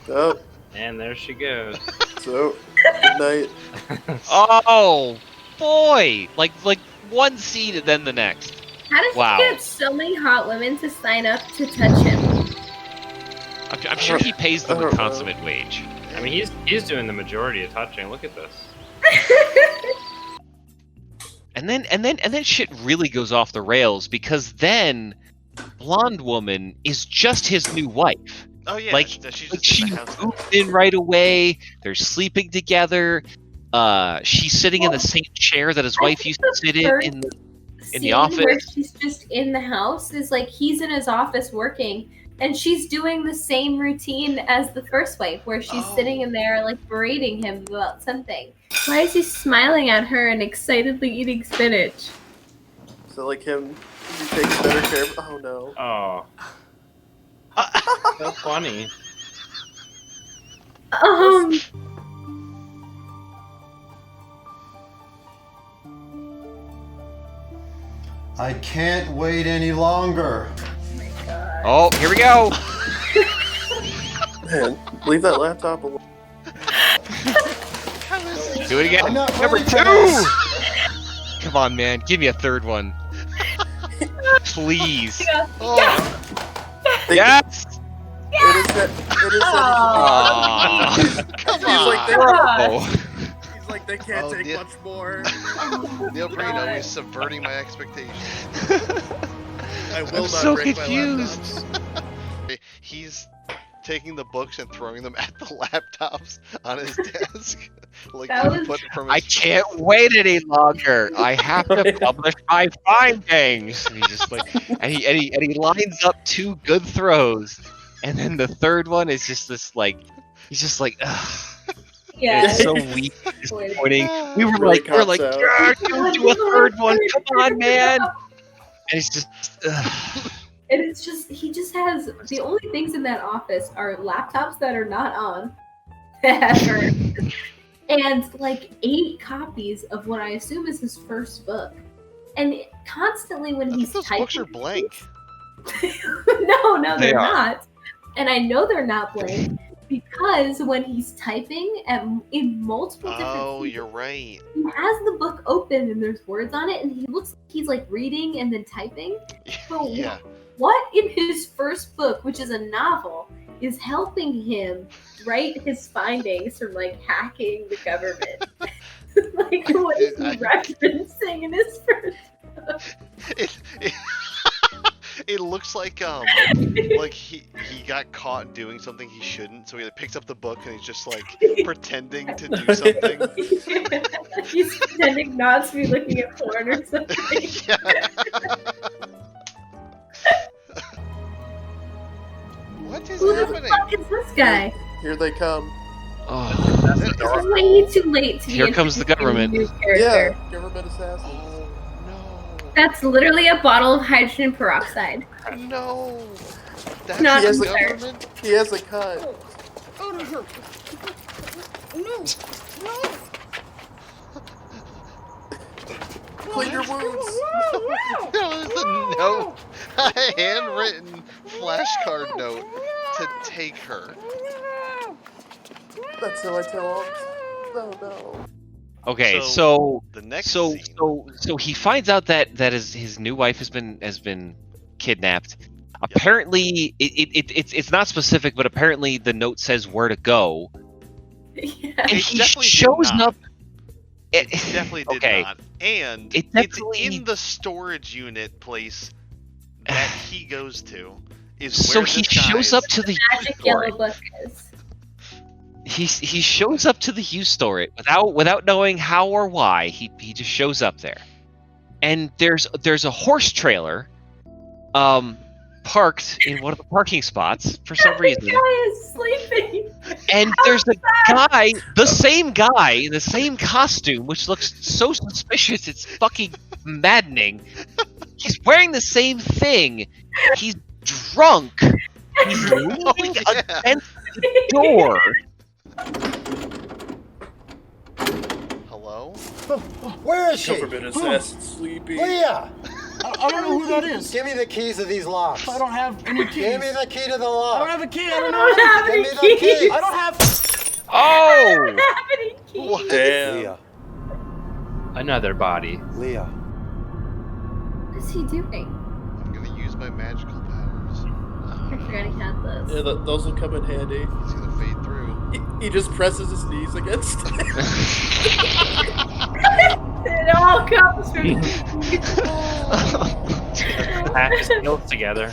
Oh. And there she goes. So, good night. Oh boy! Like one scene and then the next. How does Wow. he get so many hot women to sign up to touch him? I'm sure he pays them a consummate wage. I mean, he's doing the majority of touching. Look at this. And then shit really goes off the rails because then blonde woman is just his new wife. Oh yeah, Like she's she just in the house. moved in right away. They're sleeping together. She's sitting in the same chair that his wife used to sit in the office. Where she's just in the house is like he's in his office working, and she's doing the same routine as the first wife, where she's sitting in there like berating him about something. Why is he smiling at her and excitedly eating spinach? So like him, he takes better care of. Oh no. Oh. So funny. I can't wait any longer. Oh, here we go. Man, leave that laptop alone. Do it again. Number 2. Come on, man. Give me a third one. Please. Yes. It is that. Come on. on. He's like, they can't take much more. Neil Breen always subverting my expectations. I will I'm not so break confused. my laptops. He's taking the books and throwing them at the laptops on his desk. Like I can't wait any longer. I have to publish my findings. And he just like, and he lines up 2 good throws, and then the third one is just this like, he's just like, ugh. Yeah, it's so weak, disappointing. We were Really like, cops out. yeah, do a third one. Come on, man. And it's just. And it's just, he just has, the only things in that office are laptops that are not on, ever, and like 8 copies of what I assume is his first book. And constantly when he's those typing... books are blank. No, They they're are. not. And I know they're not blank because when he's typing in multiple different scenes, You're right. he has the book open and there's words on it, and he looks like he's like reading and then typing. But Yeah. what in his first book, which is a novel, is helping him write his findings from like hacking the government? Like, what is he referencing in his first book? It looks like he got caught doing something he shouldn't, so he picks up the book and he's just like pretending to do something. He's pretending not to be looking at porn or something. What is Who the happening? fuck is this guy? Here they come. Oh, This is way too late to be here comes the government. introducing a new character. Yeah, government assassins. That's literally a bottle of hydrogen peroxide. No. That's Not he has the fair. government? He has a cut. Oh no! No! No! Clean your wounds. No, there's a note, a handwritten flashcard note to take her. That's how I tell him. No. Okay, So, so the next so scene. so he finds out that his new wife has been kidnapped. Apparently, it's not specific, but apparently the note says where to go. Yeah. And It he definitely did shows not. up. It definitely did okay. not. And It it's definitely- in the storage unit place that he goes to. Is So where he this guy shows is. up to the Magic yellow book is. he shows up to the used store without knowing how or why. He just shows up there, and there's a horse trailer, parked in one of the parking spots for some reason. The guy is sleeping. And there's a guy, the same guy, in the same costume, which looks so suspicious, it's fucking maddening. He's wearing the same thing. He's drunk. He's leaning against the door. Hello? Where is she? Government assassin sleepy. Leah! I don't know who that is. Give me the keys to these locks. I don't have any keys. Give me the key to the I lock. don't have a key. I I don't don't know. have Give any me the keys. keys. I don't have. Oh! I don't have any keys. Damn. Leah. Another body. Leah. What is he doing? I'm gonna use my magical powers. I forgot he had those. Yeah, those will come in handy. He's gonna fade through. He just presses his knees against it. It all comes from. Pack his heels together.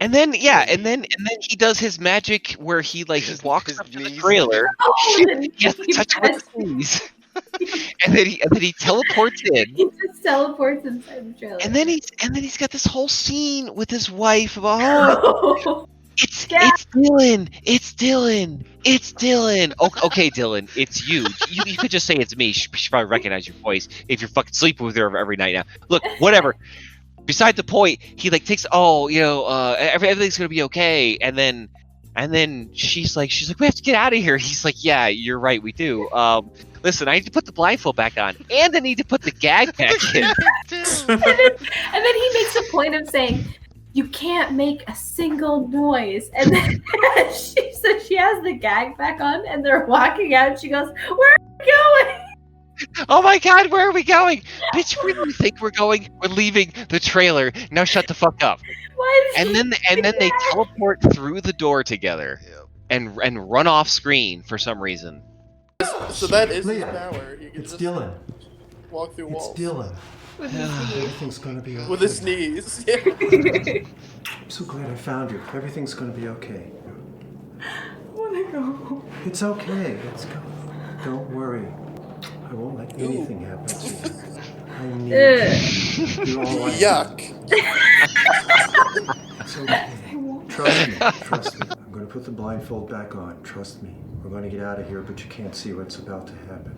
And then he does his magic where he like walks his up to the knees. trailer. Oh, He has to touch it with his knees. and then he teleports in. He just teleports inside the trailer. And then he's got this whole scene with his wife about, oh, it's Dylan, it's Dylan, it's Dylan. Okay, Dylan, it's you. You could just say it's me. She probably recognize your voice if you're fucking sleeping with her every night now. Look, whatever. Beside the point, he like takes, everything's gonna be okay, and then she's like, we have to get out of here. He's like, yeah, you're right, we do. Listen, I need to put the blindfold back on, and I need to put the gag back in. and then he makes a point of saying, you can't make a single noise. And then she has the gag back on, and they're walking out, and she goes, where are we going? Oh my god, where are we going? Bitch, where do you think we're going? We're leaving the trailer. Now shut the fuck up. And then they teleport through the door together and run off screen for some reason. So that is his power. He can It's just Dylan. walk through walls. It's Dylan. Everything's gonna be okay. With his knees. Yeah. I'm so glad I found you. Everything's gonna be okay. I wanna go. It's okay. Let's go. Don't worry. I won't let anything happen to you. I need you. You're all right. Yuck. It's okay. Trust me. Trust me. I'm going to put the blindfold back on. Trust me. We're going to get out of here, but you can't see what's about to happen.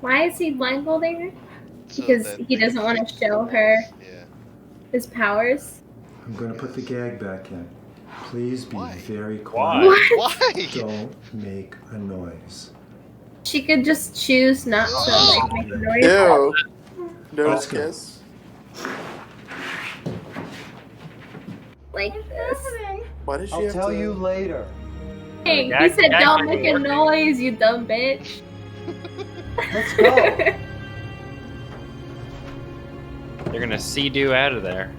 Why is he blindfolding her? Because he doesn't want to show her his powers. I'm going to put the gag back in. Please be very Why? quiet. Why? Don't make a noise. She could just choose not to make a noise. Ew. No Let's go. kiss. Like this. Why did she I'll have tell to... you later. Hey, he said don't make a noise, you dumb bitch. Let's go. They're gonna see-do out of there.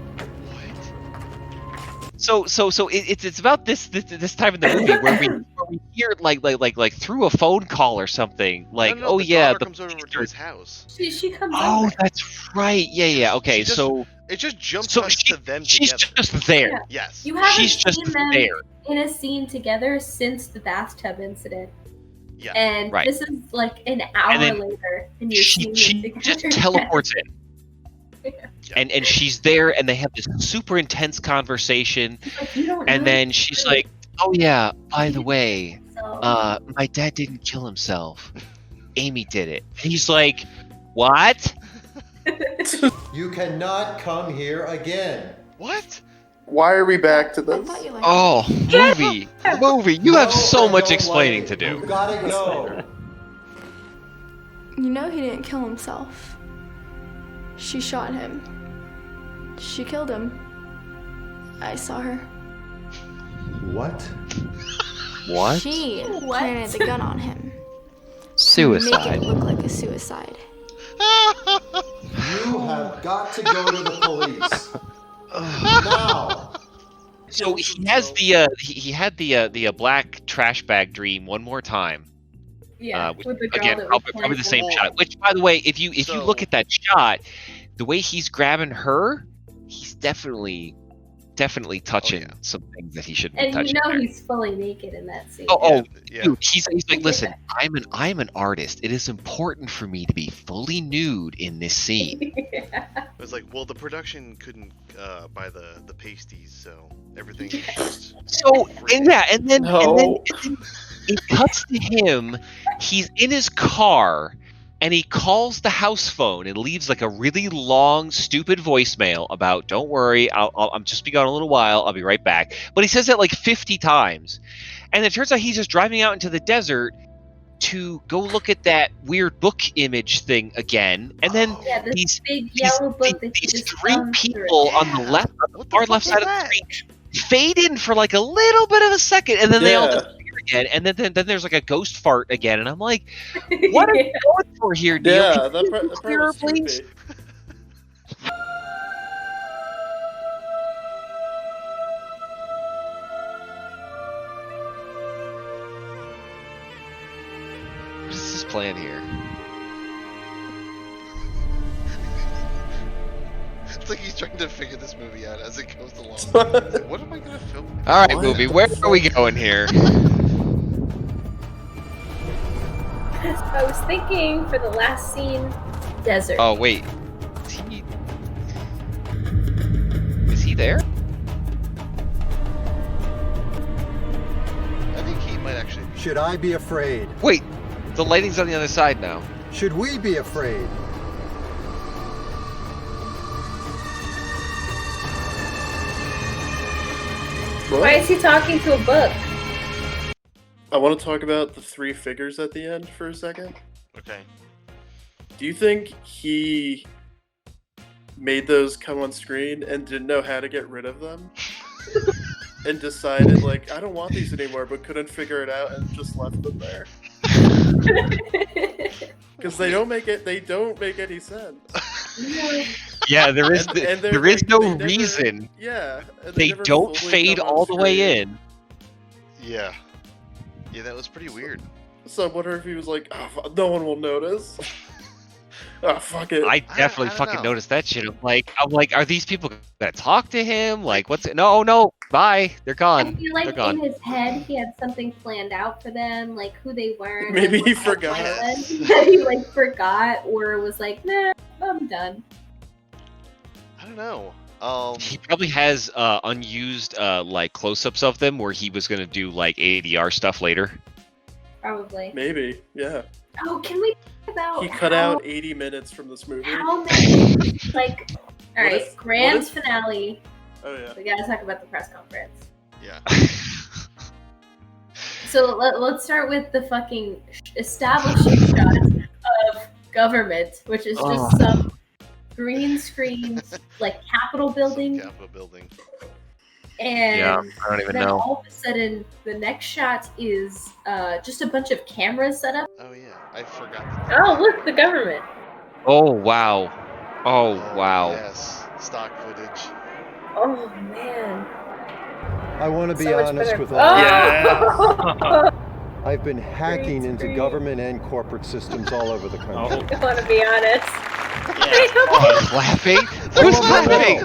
So it's about this time in the movie where we hear like through a phone call or something like, No, oh the yeah, daughter comes over to his house. She comes oh over. that's right, yeah, okay, It just jumps so to them she's together. just there. Yeah. Yes. You haven't She's just seen them there. in a scene together since the bathtub incident. Yeah. And Right. this is like an hour And then later, and you're seeing she them together. just teleports in. And she's there, and they have this super intense conversation, Like, you don't and know then she's like, "Oh yeah, by the way, so. my dad didn't kill himself. Amy did it." And he's like, "What?" You cannot come here again. What? Why are we back to this? Oh, movie! You have so much explaining to do. You gotta go. You know he didn't kill himself. She shot him. She killed him. I saw her. What? What? She planted the gun on him. Suicide. Make it look like a suicide. You have got to go to the police. Now. So he has the he had the black trash bag dream one more time. Yeah, Which, with the girl again, that was probably the same playing shot. Which, by the way, if you look at that shot, the way he's grabbing her, he's definitely touching some things that he shouldn't be And touching. you know there. he's fully naked in that scene. Dude, he's like, listen, I'm an artist. It is important for me to be fully nude in this scene. It was like, well, the production couldn't buy the pasties, so everything just... So and then it cuts to him. He's in his car, and he calls the house phone and leaves like a really long, stupid voicemail about, "Don't worry, I'm just be gone a little while. I'll be right back." But he says that like 50 times, and it turns out he's just driving out into the desert to go look at that weird book image thing again. And then this big yellow book that he these just three thumbed people through. on the left, on the far left side of the screen, fade in for like a little bit of a second, and then they all disappear again. And then there's like a ghost fart again, and I'm like, what are you going for here, Neil? Yeah, Can that you part be clearer, was please? creepy. What is his plan here? It's like he's trying to figure this movie out as it goes along. He's like, what am I gonna film? All right, movie, where are we going here? I was thinking for the last scene, desert. Oh wait, is he there? I think he might actually be. Should I be afraid? Wait, the lighting's on the other side now. Should we be afraid? Why is he talking to a book? I want to talk about the three figures at the end for a second. Okay. Do you think he made those come on screen and didn't know how to get rid of them? And decided, like, I don't want these anymore, but couldn't figure it out and just left them there? Because they don't make any sense. Yeah, there is there is no reason. Yeah. They don't fade all the way in. Yeah. Yeah, that was pretty weird. So I wonder if he was like, oh, no one will notice. Oh, fuck it. I definitely fucking noticed that shit. I'm like, are these people gonna talk to him? Like, what's it? No, bye. They're gone. I feel like They're gone. in his head he had something planned out for them, like who they were. Maybe he forgot. He like forgot or was like, nah, I'm done. I don't know. He probably has unused like close-ups of them where he was gonna do like ADR stuff later. Probably. Maybe, yeah. Oh, can we talk about He cut out 80 minutes from this movie. how many, like, all right, if- grand what if- finale. Oh, yeah. We gotta talk about the press conference. Yeah. So let's start with the fucking establishing shot of government, which is just some green screens, like Capitol building. Capitol building. And Yeah, I don't even then know. all of a sudden, the next shot is just a bunch of cameras set up. Oh yeah, I forgot. Oh, look, the government. Oh wow. Oh wow. Yes, stock footage. Oh man. I want to be So much honest better. with all Oh! I've been hacking into government and corporate systems all over the country. I want to be honest. Laughing? Who's laughing?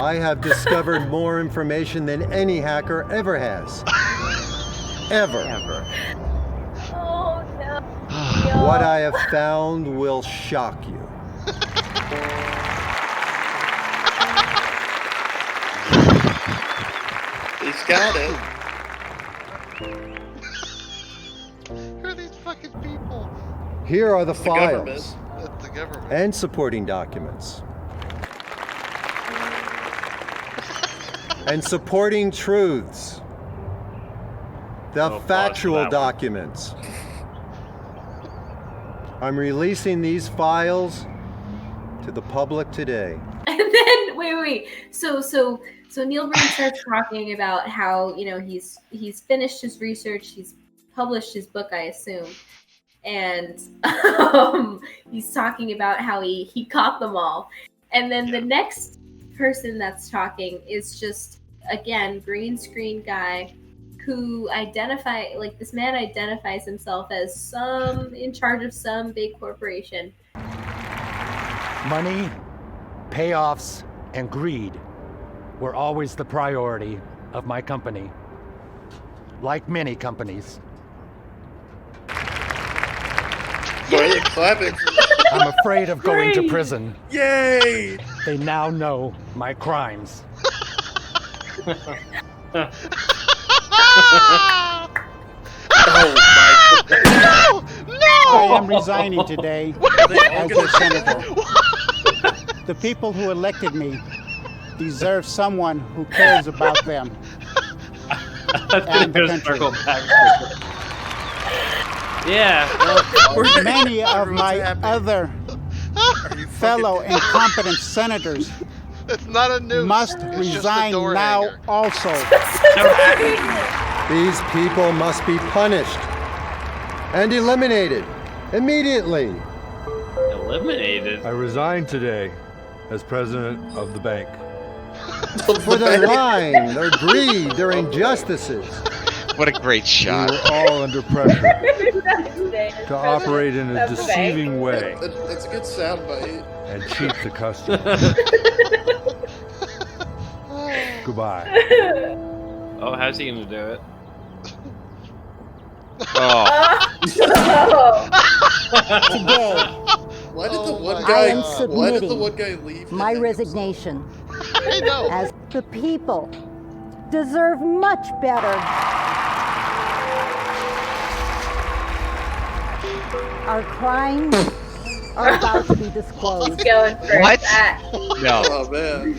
I have discovered more information than any hacker ever has. Ever. Oh no. What I have found will shock you. He's got it. Who are these fucking people? Here are the The files government. That's the government. and supporting documents. And supporting truths. The factual documents. I'm releasing these files to the public today. And then wait. So Neil Breen starts talking about how, you know, he's finished his research, he's published his book, I assume. And he's talking about how he caught them all. And then the next person that's talking is just, again, green screen guy who this man identifies himself as in charge of some big corporation. Money, payoffs, and greed were always the priority of my company. Like many companies. Why are they clapping? I'm afraid of going to prison. Yay! They now know my crimes. Oh my God. I am resigning today as your senator. The people who elected me deserve someone who cares about them and the country. Yeah. Many of my other fellow incompetent senators It's not a news. must It's resign just a door now hanger. also. These people must be punished and eliminated immediately. Eliminated? I resign today as president of the bank. For their lying, their greed, their injustices. What a great We shot. were all under pressure to operate in a deceiving way That's a good soundbite. and cheat the customer. Goodbye. Oh, how's he gonna do it? Oh. Today, Why did the one I guy? am Why did the submitting one guy leave? my resignation. I know. As the people deserve much better. Our crimes are about to be disclosed. He's going for What? that. No. Oh man.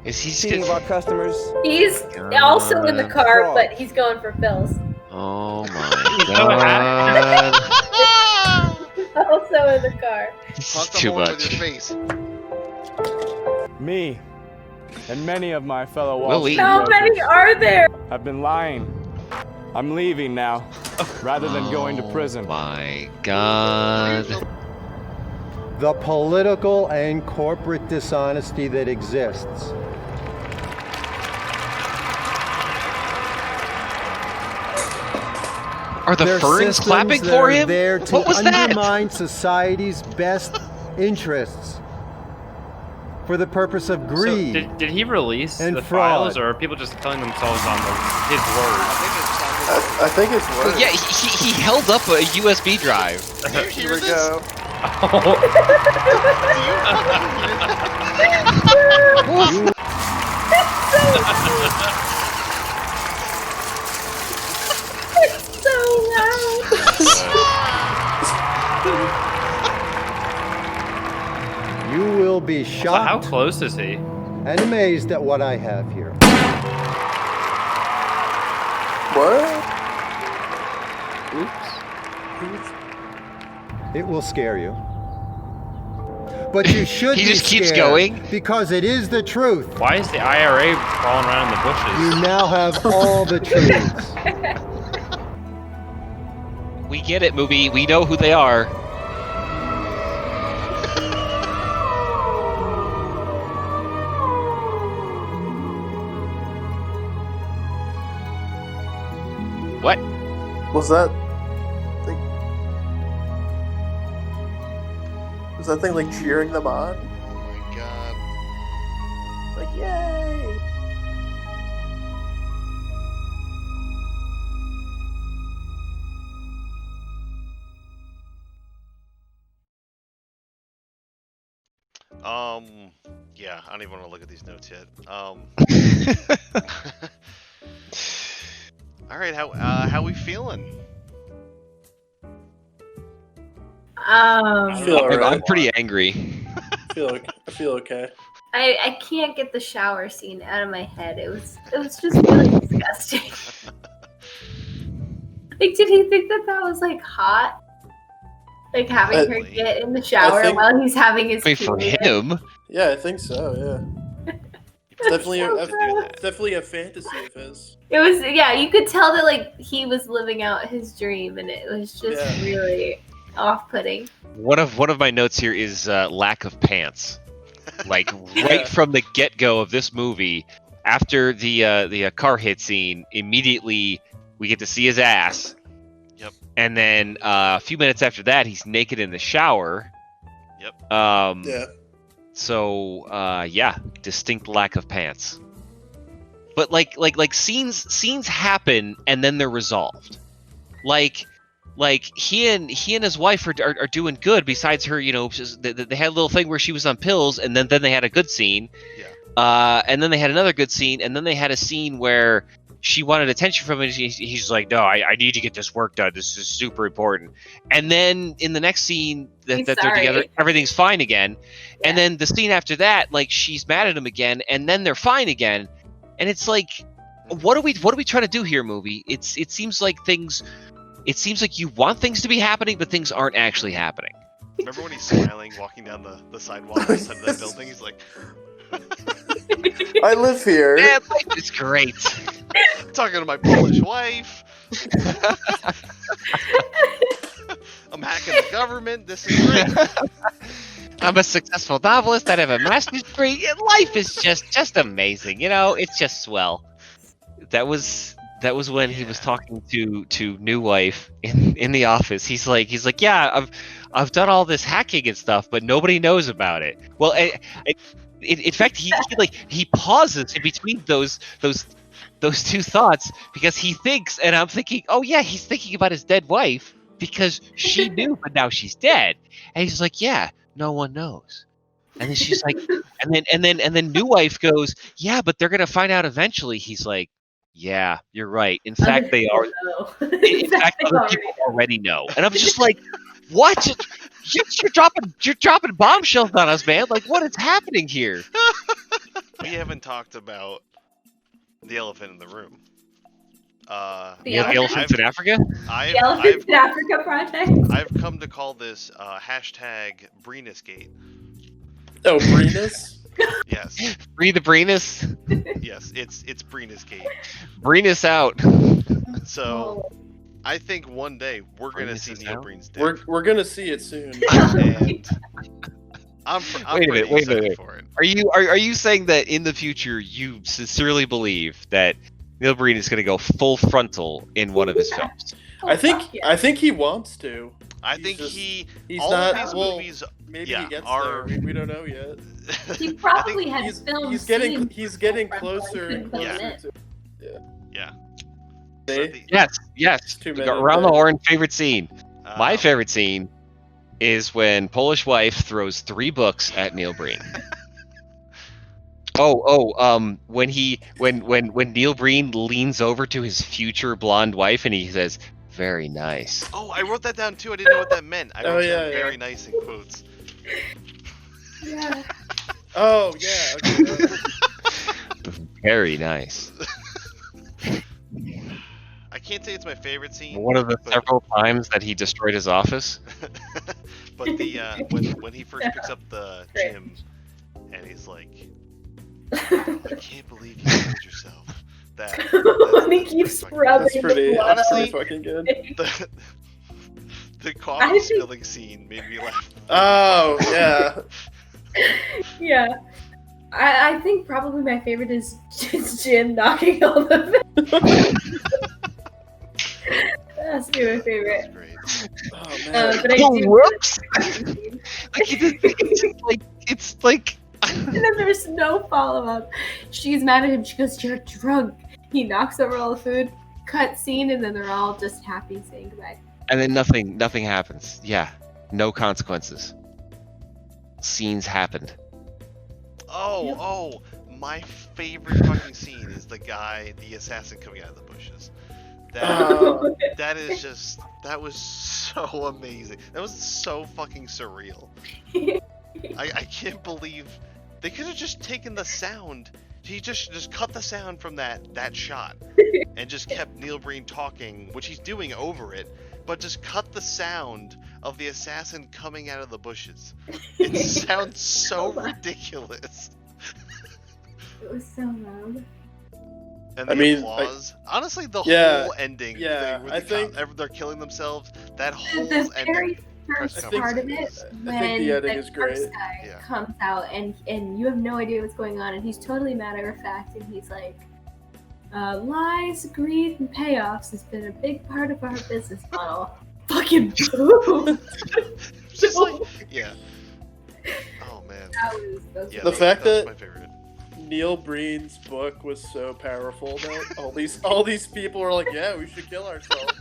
Is he Cheating of our customers. He's also in the car, but he's going for pills. Oh my god. Also in the car. This is Punch the too hole with much. your face. Me and many of my fellow Wall Willie. Street How many brokers are there? have been lying. I'm leaving now, rather than going to prison. My god. The political and corporate dishonesty that exists. Are the They're ferns systems clapping that for are him? there to What was that? undermine society's best interests for the purpose of greed. So did he release and the fraud. files, or are people just telling themselves on his word? I think it's worse. Well, yeah, he held up a USB drive. Here we go. It's so loud. You will be So shocked how close is he? and amazed at what I have here. What? Oops. It will scare you. But you should He be just keeps scared going? because it is the truth. Why is the IRA crawling around in the bushes? You now have all the truths. We get it, movie. We know who they are. What? Was that thing? Was that thing like cheering them on? Oh my god. Like yay! Yeah, I don't even want to look at these notes yet. All right, how we feeling? I'm pretty angry. I feel okay. I can't get the shower scene out of my head. It was just really disgusting. Like, did he think that was like hot? Like having her get in the shower while he's having his For period? him? Yeah, I think so. Yeah. It's definitely a fantasy of his. It was, yeah, you could tell that like he was living out his dream, and it was just really off-putting. One of my notes here is lack of pants. Like right from the get-go of this movie, after the car hit scene, immediately we get to see his ass. Yep. And then a few minutes after that, he's naked in the shower. Yep. Yeah. So yeah, distinct lack of pants. But like scenes happen and then they're resolved. Like he and his wife are doing good. Besides her, you know, they had a little thing where she was on pills, and then they had a good scene. Yeah. And then they had another good scene, and then they had a scene where she wanted attention from him. He's like, no, I need to get this work done. This is super important. And then in the next scene that they're together, everything's fine again. And then the scene after that, like she's mad at him again, and then they're fine again. And it's like, what are we trying to do here, movie? It seems like you want things to be happening, but things aren't actually happening. Remember when he's smiling, walking down the sidewalk outside of that building? He's like, I live here. Man, life is great. Talking to my Polish wife. I'm hacking the government. This is great. I'm a successful novelist. I have a master's degree. Life is just amazing. You know, it's just swell. That was when he was talking to new wife in the office. He's like, yeah, I've done all this hacking and stuff, but nobody knows about it. Well, in fact, he pauses in between those two thoughts because he thinks, and I'm thinking, oh yeah, he's thinking about his dead wife because she knew, but now she's dead, and he's like, yeah, no one knows. And then she's like, and then new wife goes, yeah, but they're gonna find out eventually. He's like, yeah, you're right. In fact, they are. In fact, other people already know. And I'm just like, what? You're dropping bombshells on us, man. Like, what is happening here? We haven't talked about the elephant in the room. The elephants in Africa? The Elephants in Africa project? I've come to call this hashtag Breenusgate. Oh, Breenus? Yes. Free the Breenus? Yes, it's Breenusgate. Breenus out. So, I think one day we're gonna see Neil Breen's dick. We're gonna see it soon. And I'm wait a pretty minute. excited for it. Are you saying that in the future you sincerely believe that Neil Breen is going to go full frontal in one of his films? I think he wants to. I think he's all not. of These well, movies, maybe yeah, he gets are. there. We don't know yet. He probably has filmed. He's getting closer and closer to. Yeah. Yes. Around the horn. Favorite scene. My favorite scene is when Polish wife throws 3 books at Neil Breen. When Neil Breen leans over to his future blonde wife and he says, "Very nice." Oh, I wrote that down too. I didn't know what that meant. I wrote down "very nice" in quotes. Yeah. Oh yeah. Okay. Very nice. I can't say it's my favorite scene. One of the several times that he destroyed his office. But the when he first picks up the gym and he's like, "I can't believe you killed yourself." When he keeps rubbing That's pretty, the blood. honestly, fucking good. The coffee spilling scene made me laugh. Oh yeah. Yeah. I think probably my favorite is Jim knocking on the That's my favorite. That's great. Oh man. But I do Whoops! It's like and then there's no follow-up. She's mad at him. She goes, "You're drunk." He knocks over all the food. Cut scene, and then they're all just happy saying goodbye. and then nothing happens. Yeah, no consequences. Scenes happened. Oh, my favorite fucking scene is the assassin coming out of the bushes. That was so amazing. That was so fucking surreal. I can't believe they could have just taken the sound. He just cut the sound from that shot and just kept Neil Breen talking, which he's doing over it, but just cut the sound of the assassin coming out of the bushes. It sounds so ridiculous. It was so loud. And the applause. Honestly, the whole ending thing with they're killing themselves, that whole the ending. very first part of it, when the first guy comes out and you have no idea what's going on, and he's totally matter of fact, and he's like, lies, greed, and payoffs has been a big part of our business model. Fucking boom! Just like, yeah. Oh man. The fact that my favorite. Neil Breen's book was so powerful that all these people are like, yeah, we should kill ourselves.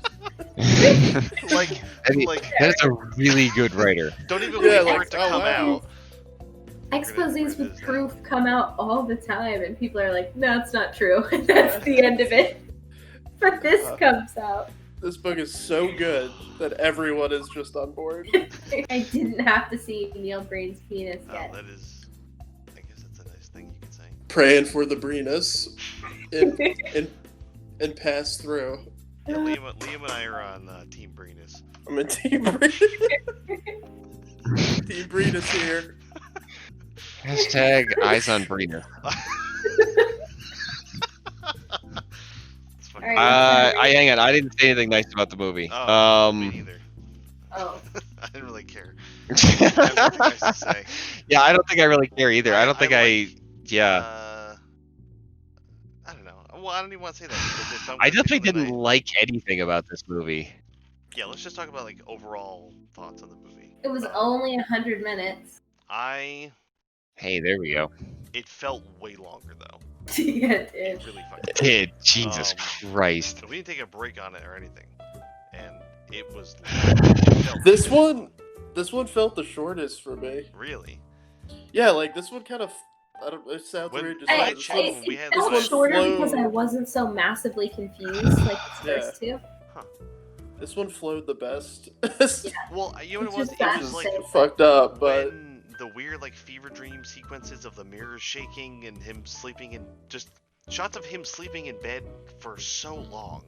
That's a really good writer. Don't even wait for it to come out. Exposés with proof come out all the time, and people are like, no, it's not true. That's the end of it. But this comes out. This book is so good that everyone is just on board. I didn't have to see Neil Breen's penis yet. That is, I guess that's a nice thing you can say. Praying for the Breenus and pass through. Yeah, Liam and I are on Team Breenus. I'm a Team Breenus. Team Breenus here. Hashtag eyes on Breenus. Hang on. I didn't say anything nice about the movie. Me neither. Oh. I didn't really care. I have nothing nice to say. Yeah, I don't think I really care either. I don't think I don't know. Well, I don't even want to say that. I definitely didn't like anything about this movie. Yeah, let's just talk about overall thoughts on the movie. It was only 100 minutes. I Hey, there we go. It felt way longer though. Yeah, it did. It really fucking Did Jesus Christ? We didn't take a break on it or anything, and it was. It felt This one felt the shortest for me. Really? Yeah, like this one kind of. I don't. It sounds weird. Just like, It felt shorter because I wasn't so massively confused like the first two. This one flowed the best. Well, you know what it was? It's It just was bad like to say. Fucked up, but when the weird like fever dream sequences of the mirrors shaking and him sleeping and just shots of him sleeping in bed for so long,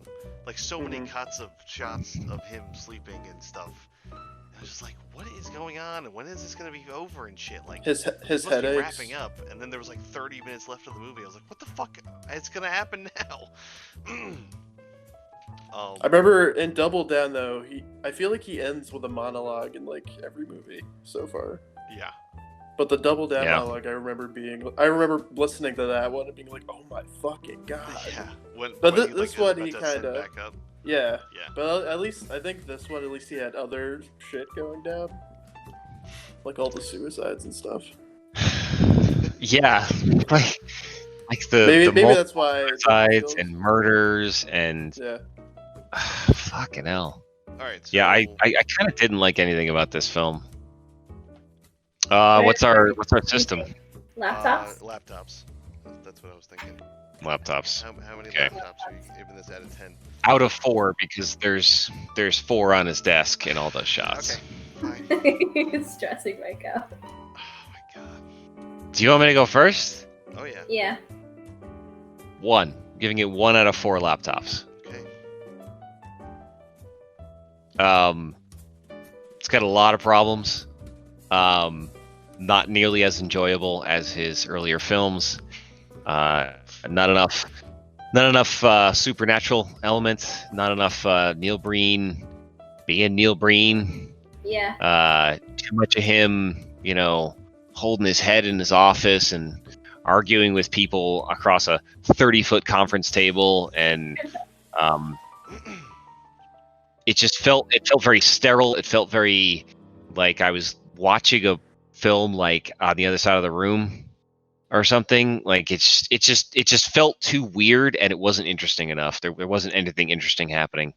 like so many cuts of shots of him sleeping and stuff. I was just like, what is going on? And when is this gonna be over and shit? Like his it's supposed to be headaches. wrapping up, and then there was like 30 minutes left of the movie. I was like, what the fuck? It's gonna happen now. I remember in Double Down though, I feel like he ends with a monologue in like every movie so far. Yeah. But the Double Down Yeah. monologue, I remember listening to that one and being like, oh my fucking god. Yeah. But when this like, one is he about to send kind of back up. yeah. Yeah. But at least I think this one at least he had other shit going down, like all the suicides and stuff. Yeah, like the Maybe multiple that's why it suicides feels- and murders and Yeah. All fucking hell. right. So Yeah, I kind of didn't like anything about this film. What's our system? Laptops? Laptops. That's what I was thinking. Laptops. How many Okay. laptops are you giving this out of 10? Out of 4 because there's 4 on his desk in all those shots. It's stressing Mike out. Do you want me to go first? Oh yeah. Yeah. 1. Giving it 1 out of 4 laptops. Okay. It's got a lot of problems. Not nearly as enjoyable as his earlier films. Not enough supernatural elements. Not enough Neil Breen being Neil Breen. Yeah. Too much of him, holding his head in his office and arguing with people across a 30-foot conference table, and it felt very sterile. It felt very like I was watching a film like on the other side of the room or something. Like it just felt too weird, and it wasn't interesting enough. There wasn't anything interesting happening.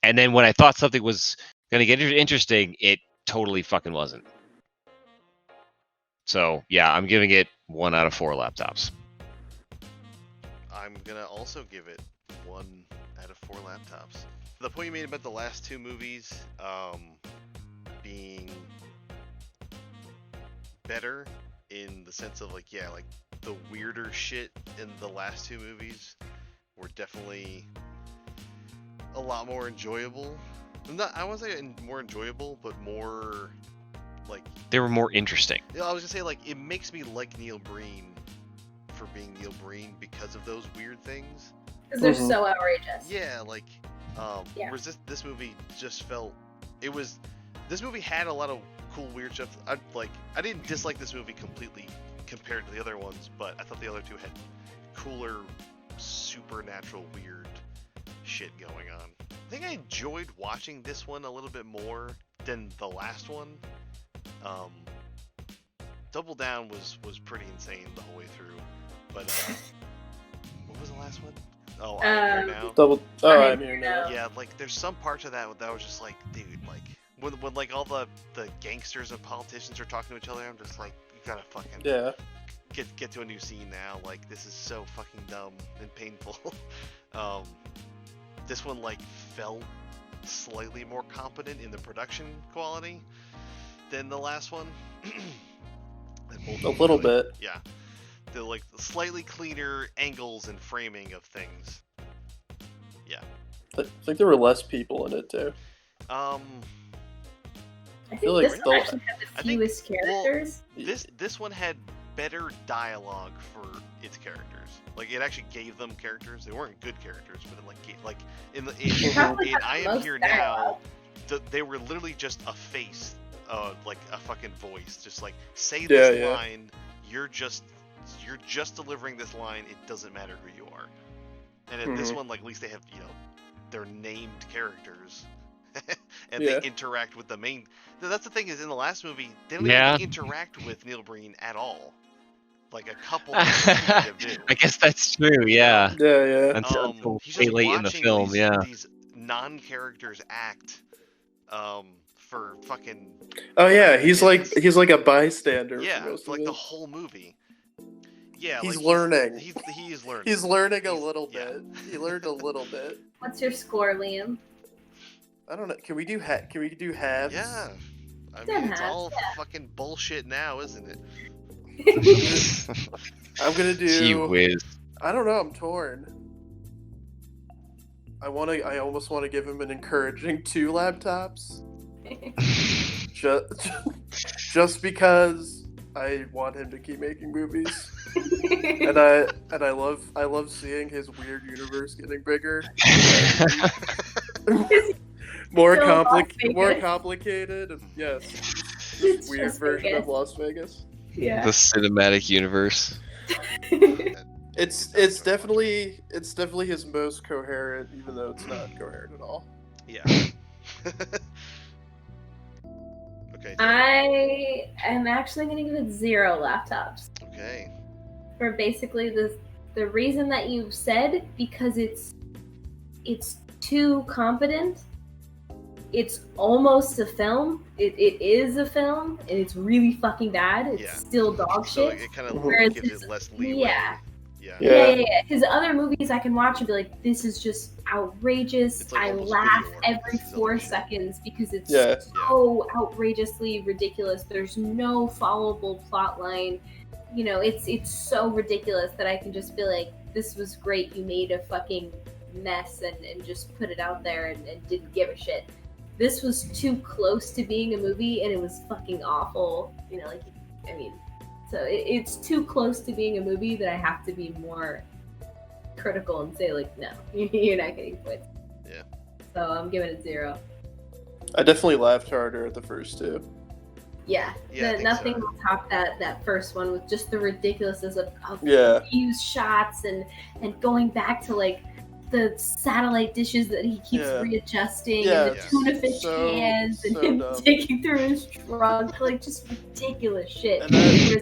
And then when I thought something was gonna get interesting, it totally fucking wasn't. So yeah, I'm giving it 1 out of 4 laptops. I'm gonna also give it 1 out of 4 laptops. The point you made about the last 2 movies being better in the sense of like the weirder shit in the last 2 movies were definitely a lot more enjoyable. I won't say more enjoyable, but more like They were more interesting. I was gonna say, like, it makes me like Neil Breen for being Neil Breen because of those weird things. Because they're so outrageous. Yeah, like, whereas this movie just felt, this movie had a lot of cool, weird stuff. I didn't dislike this movie completely compared to the other ones, but I thought the other 2 had cooler, supernatural, weird shit going on. I think I enjoyed watching this one a little bit more than the last one. Double Down was pretty insane the whole way through, but what was the last one? Oh, I'm Here Now. I'm Here Now. Yeah, like there's some parts of that was just like, dude, like when like all the gangsters and politicians are talking to each other, I'm just like, you gotta fucking get to a new scene now. Like this is so fucking dumb and painful. This one like felt slightly more competent in the production quality than the last one. A little bit. Yeah. The like slightly cleaner angles and framing of things. Yeah. I think there were less people in it too. I think feel like this one actually had the fewest characters. This one had better dialogue for its characters. Like it actually gave them characters. They weren't good characters, but in I Am Here Now, they were literally just a face, like a fucking voice. Just like say this line. You're just delivering this line. It doesn't matter who you are. And in this one, like at least they have they're named characters, and Yeah. they interact with the main. That's the thing is in the last movie they don't Yeah. even interact with Neil Breen at all. Like a couple kind of do. I guess that's true. Yeah. Yeah. Until He's way just late in the watching film. Yeah. these non-characters act for fucking Oh yeah, he's like minutes. a bystander Yeah, for most for of like the it. whole movie. Yeah, He's like learning. He is learning. He's learning a little bit. He learned a little bit. What's your score, Liam? I don't know. Can we do halves? Yeah. I Then mean, it's halves, all yeah. fucking bullshit now, isn't it? I'm gonna do. Gee whiz. I don't know. I'm torn. I almost want to give him an encouraging 2 laptops. just because I want him to keep making movies, and I love seeing his weird universe getting bigger, more complicated, and yes, It's weird just version Vegas. of Las Vegas. Yeah. The cinematic universe. It's definitely his most coherent, even though it's not coherent at all. Yeah. Okay. I am actually going to give it 0 laptops. Okay. For basically the reason that you said, because it's too competent. It's almost a film. It is a film, and it's really fucking bad. It's still dog So shit. it kind of Whereas gives it less leeway. Yeah. His other movies I can watch and be like, this is just outrageous. like I almost laugh video every 4 seconds because it's Yeah. so outrageously ridiculous. There's no followable plot line. You know, it's so ridiculous that I can just be like, this was great. You made a fucking mess and just put it out there and didn't give a shit. This was too close to being a movie and it was fucking awful. You know, like, I mean, so it's too close to being a movie that I have to be more critical and say like, no, you're not getting points. Yeah. So I'm giving it 0. I definitely laughed harder at the first 2. Yeah, Yeah, I think nothing so. will top that first one with just the ridiculousness of Yeah. confused shots and going back to like the satellite dishes that he keeps Yeah. readjusting Yeah, and the tuna fish so- cans and so him dumb. taking through his trunk, like just ridiculous shit. And then-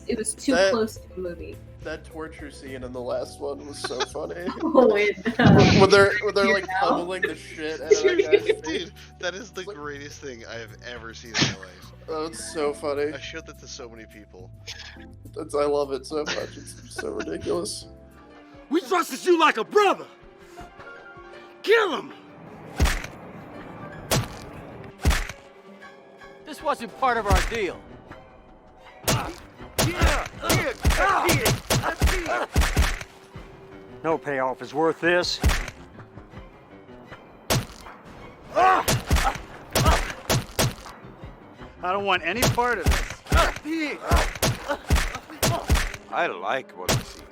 it was too that- close to the movie. That torture scene in the last one was so funny. Oh, it, when they're like pummeling the shit out of that guy's face. Dude, that is the greatest thing I have ever seen in my life. Oh, it's so funny. I showed that to so many people. I love it so much. It's so ridiculous. We trusted you like a brother. Kill him. This wasn't part of our deal. No payoff is worth this. I don't want any part of this. I like what I see.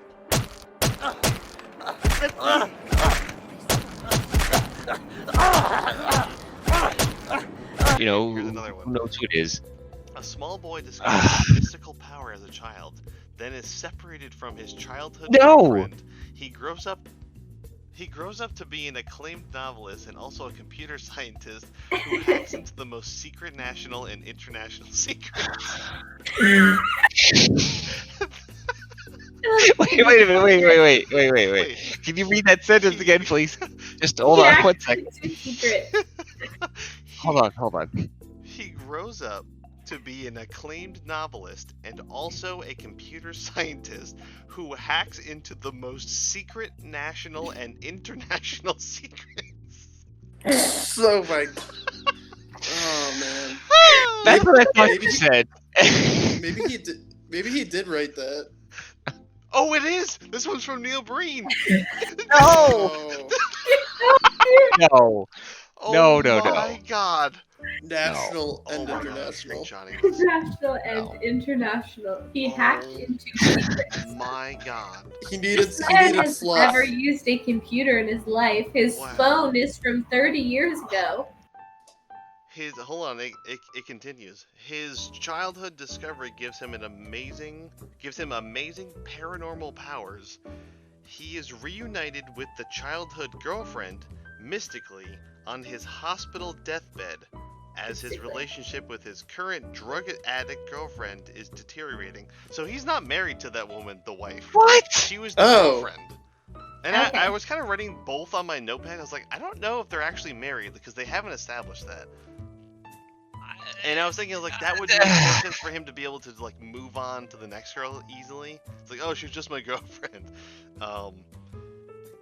You know, Here's another one. who knows who it is? A small boy discovers mystical power as a child, then is separated from his childhood girlfriend. He grows up to be an acclaimed novelist and also a computer scientist who hacks into the most secret national and international secrets. Wait a minute, wait. Can you read that sentence again, please? Just hold on 1 second. Secret. Hold on. He grows up to be an acclaimed novelist and also a computer scientist who hacks into the most secret national and international secrets. So my. Oh man. That's what I thought you said. Maybe he did. Maybe he did write that. Oh, it is. This one's from Neil Breen. No. No. Oh No. my God. National and Oh my God, international. Johnny. National and international. He hacked into secrets. My God. He needed This man has fluff. never used a computer in his life. His Wow. phone is from 30 years ago. Hold on, it continues. His childhood discovery gives him amazing paranormal powers. He is reunited with the childhood girlfriend mystically, on his hospital deathbed as his relationship with his current drug addict girlfriend is deteriorating. So he's not married to that woman, the wife. What? She was the girlfriend. And I was kind of writing both on my notepad. I was like, I don't know if they're actually married because they haven't established that. And I was thinking, like, that would make more sense for him to be able to, like, move on to the next girl easily. It's like, oh, she's just my girlfriend.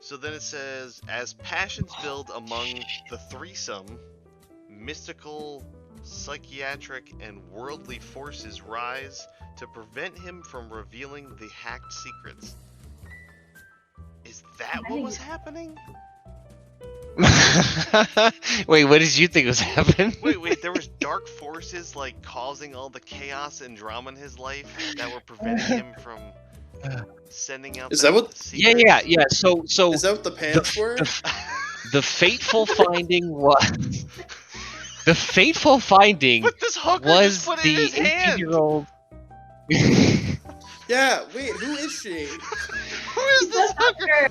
So then it says, as passions build among the threesome, mystical, psychiatric, and worldly forces rise to prevent him from revealing the hacked secrets. Is that what was happening? Wait, what did you think was happening? Wait, there was dark forces, like, causing all the chaos and drama in his life that were preventing him from sending out Is that what? Yeah. So Is that what the pants were? The fateful finding was the fateful finding But this hooker was just put it in the his hand. 18-year-old. Yeah. Wait, who is she? Who is this hooker?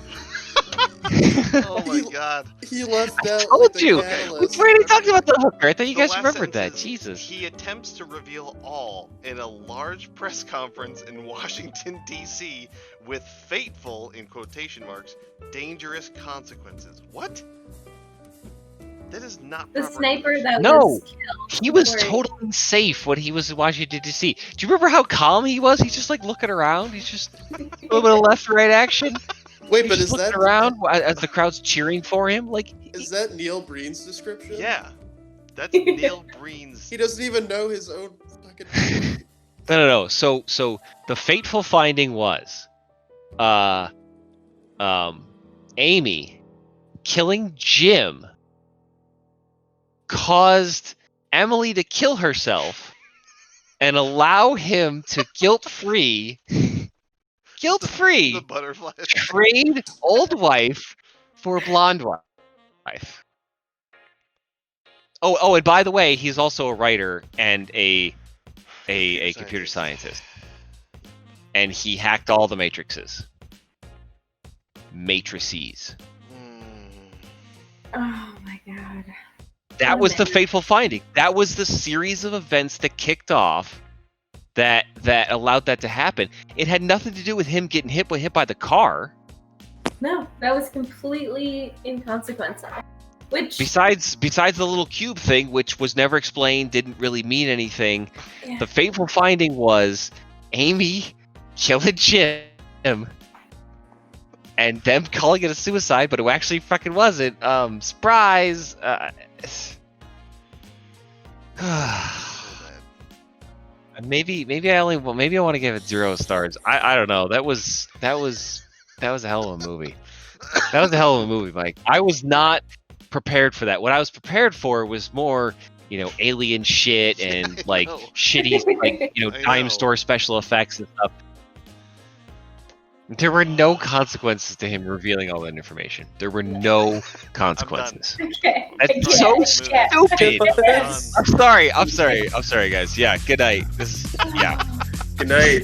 Oh my god. He left out. Told like, the you. catalyst. We already talked about the hooker. I thought you The guys last remembered that. sentence is, Jesus. He attempts to reveal all in a large press conference in Washington, D.C. with fateful, in quotation marks, dangerous consequences. What? That is not The proper sniper English. that No, was killed. he was Sorry. totally safe when he was in Washington D.C. Do you remember how calm he was? He's just like looking around. He's just a little bit of left-right action. Wait, He's but just is looking that around as the crowd's cheering for him? Like, is that Neil Breen's description? Yeah. That's Neil Breen's. He doesn't even know his own fucking. no. So the fateful finding was, Amy killing Jim caused Emily to kill herself and allow him to guilt-free The butterfly. trade old wife for blonde wife. Oh, and by the way, he's also a writer and a computer scientist. And he hacked all the matrices. Matrices. Oh my god. That was the fateful finding. That was the series of events that kicked off that allowed that to happen. It had nothing to do with him getting hit by the car. No, that was completely inconsequential. Which Besides the little cube thing, which was never explained, didn't really mean anything. Yeah. The fateful finding was Amy killing Jim and them calling it a suicide, but it actually fucking wasn't. Surprise. Maybe I want to give it 0 stars. I don't know. That was a hell of a movie. That was a hell of a movie, Mike. I was not prepared for that. What I was prepared for was more, alien shit and like shitty, like dime store special effects and stuff. There were no consequences to him revealing all that information. There were no consequences. Okay. That's so stupid. I'm sorry, guys. Yeah, good night. Yeah. Good night.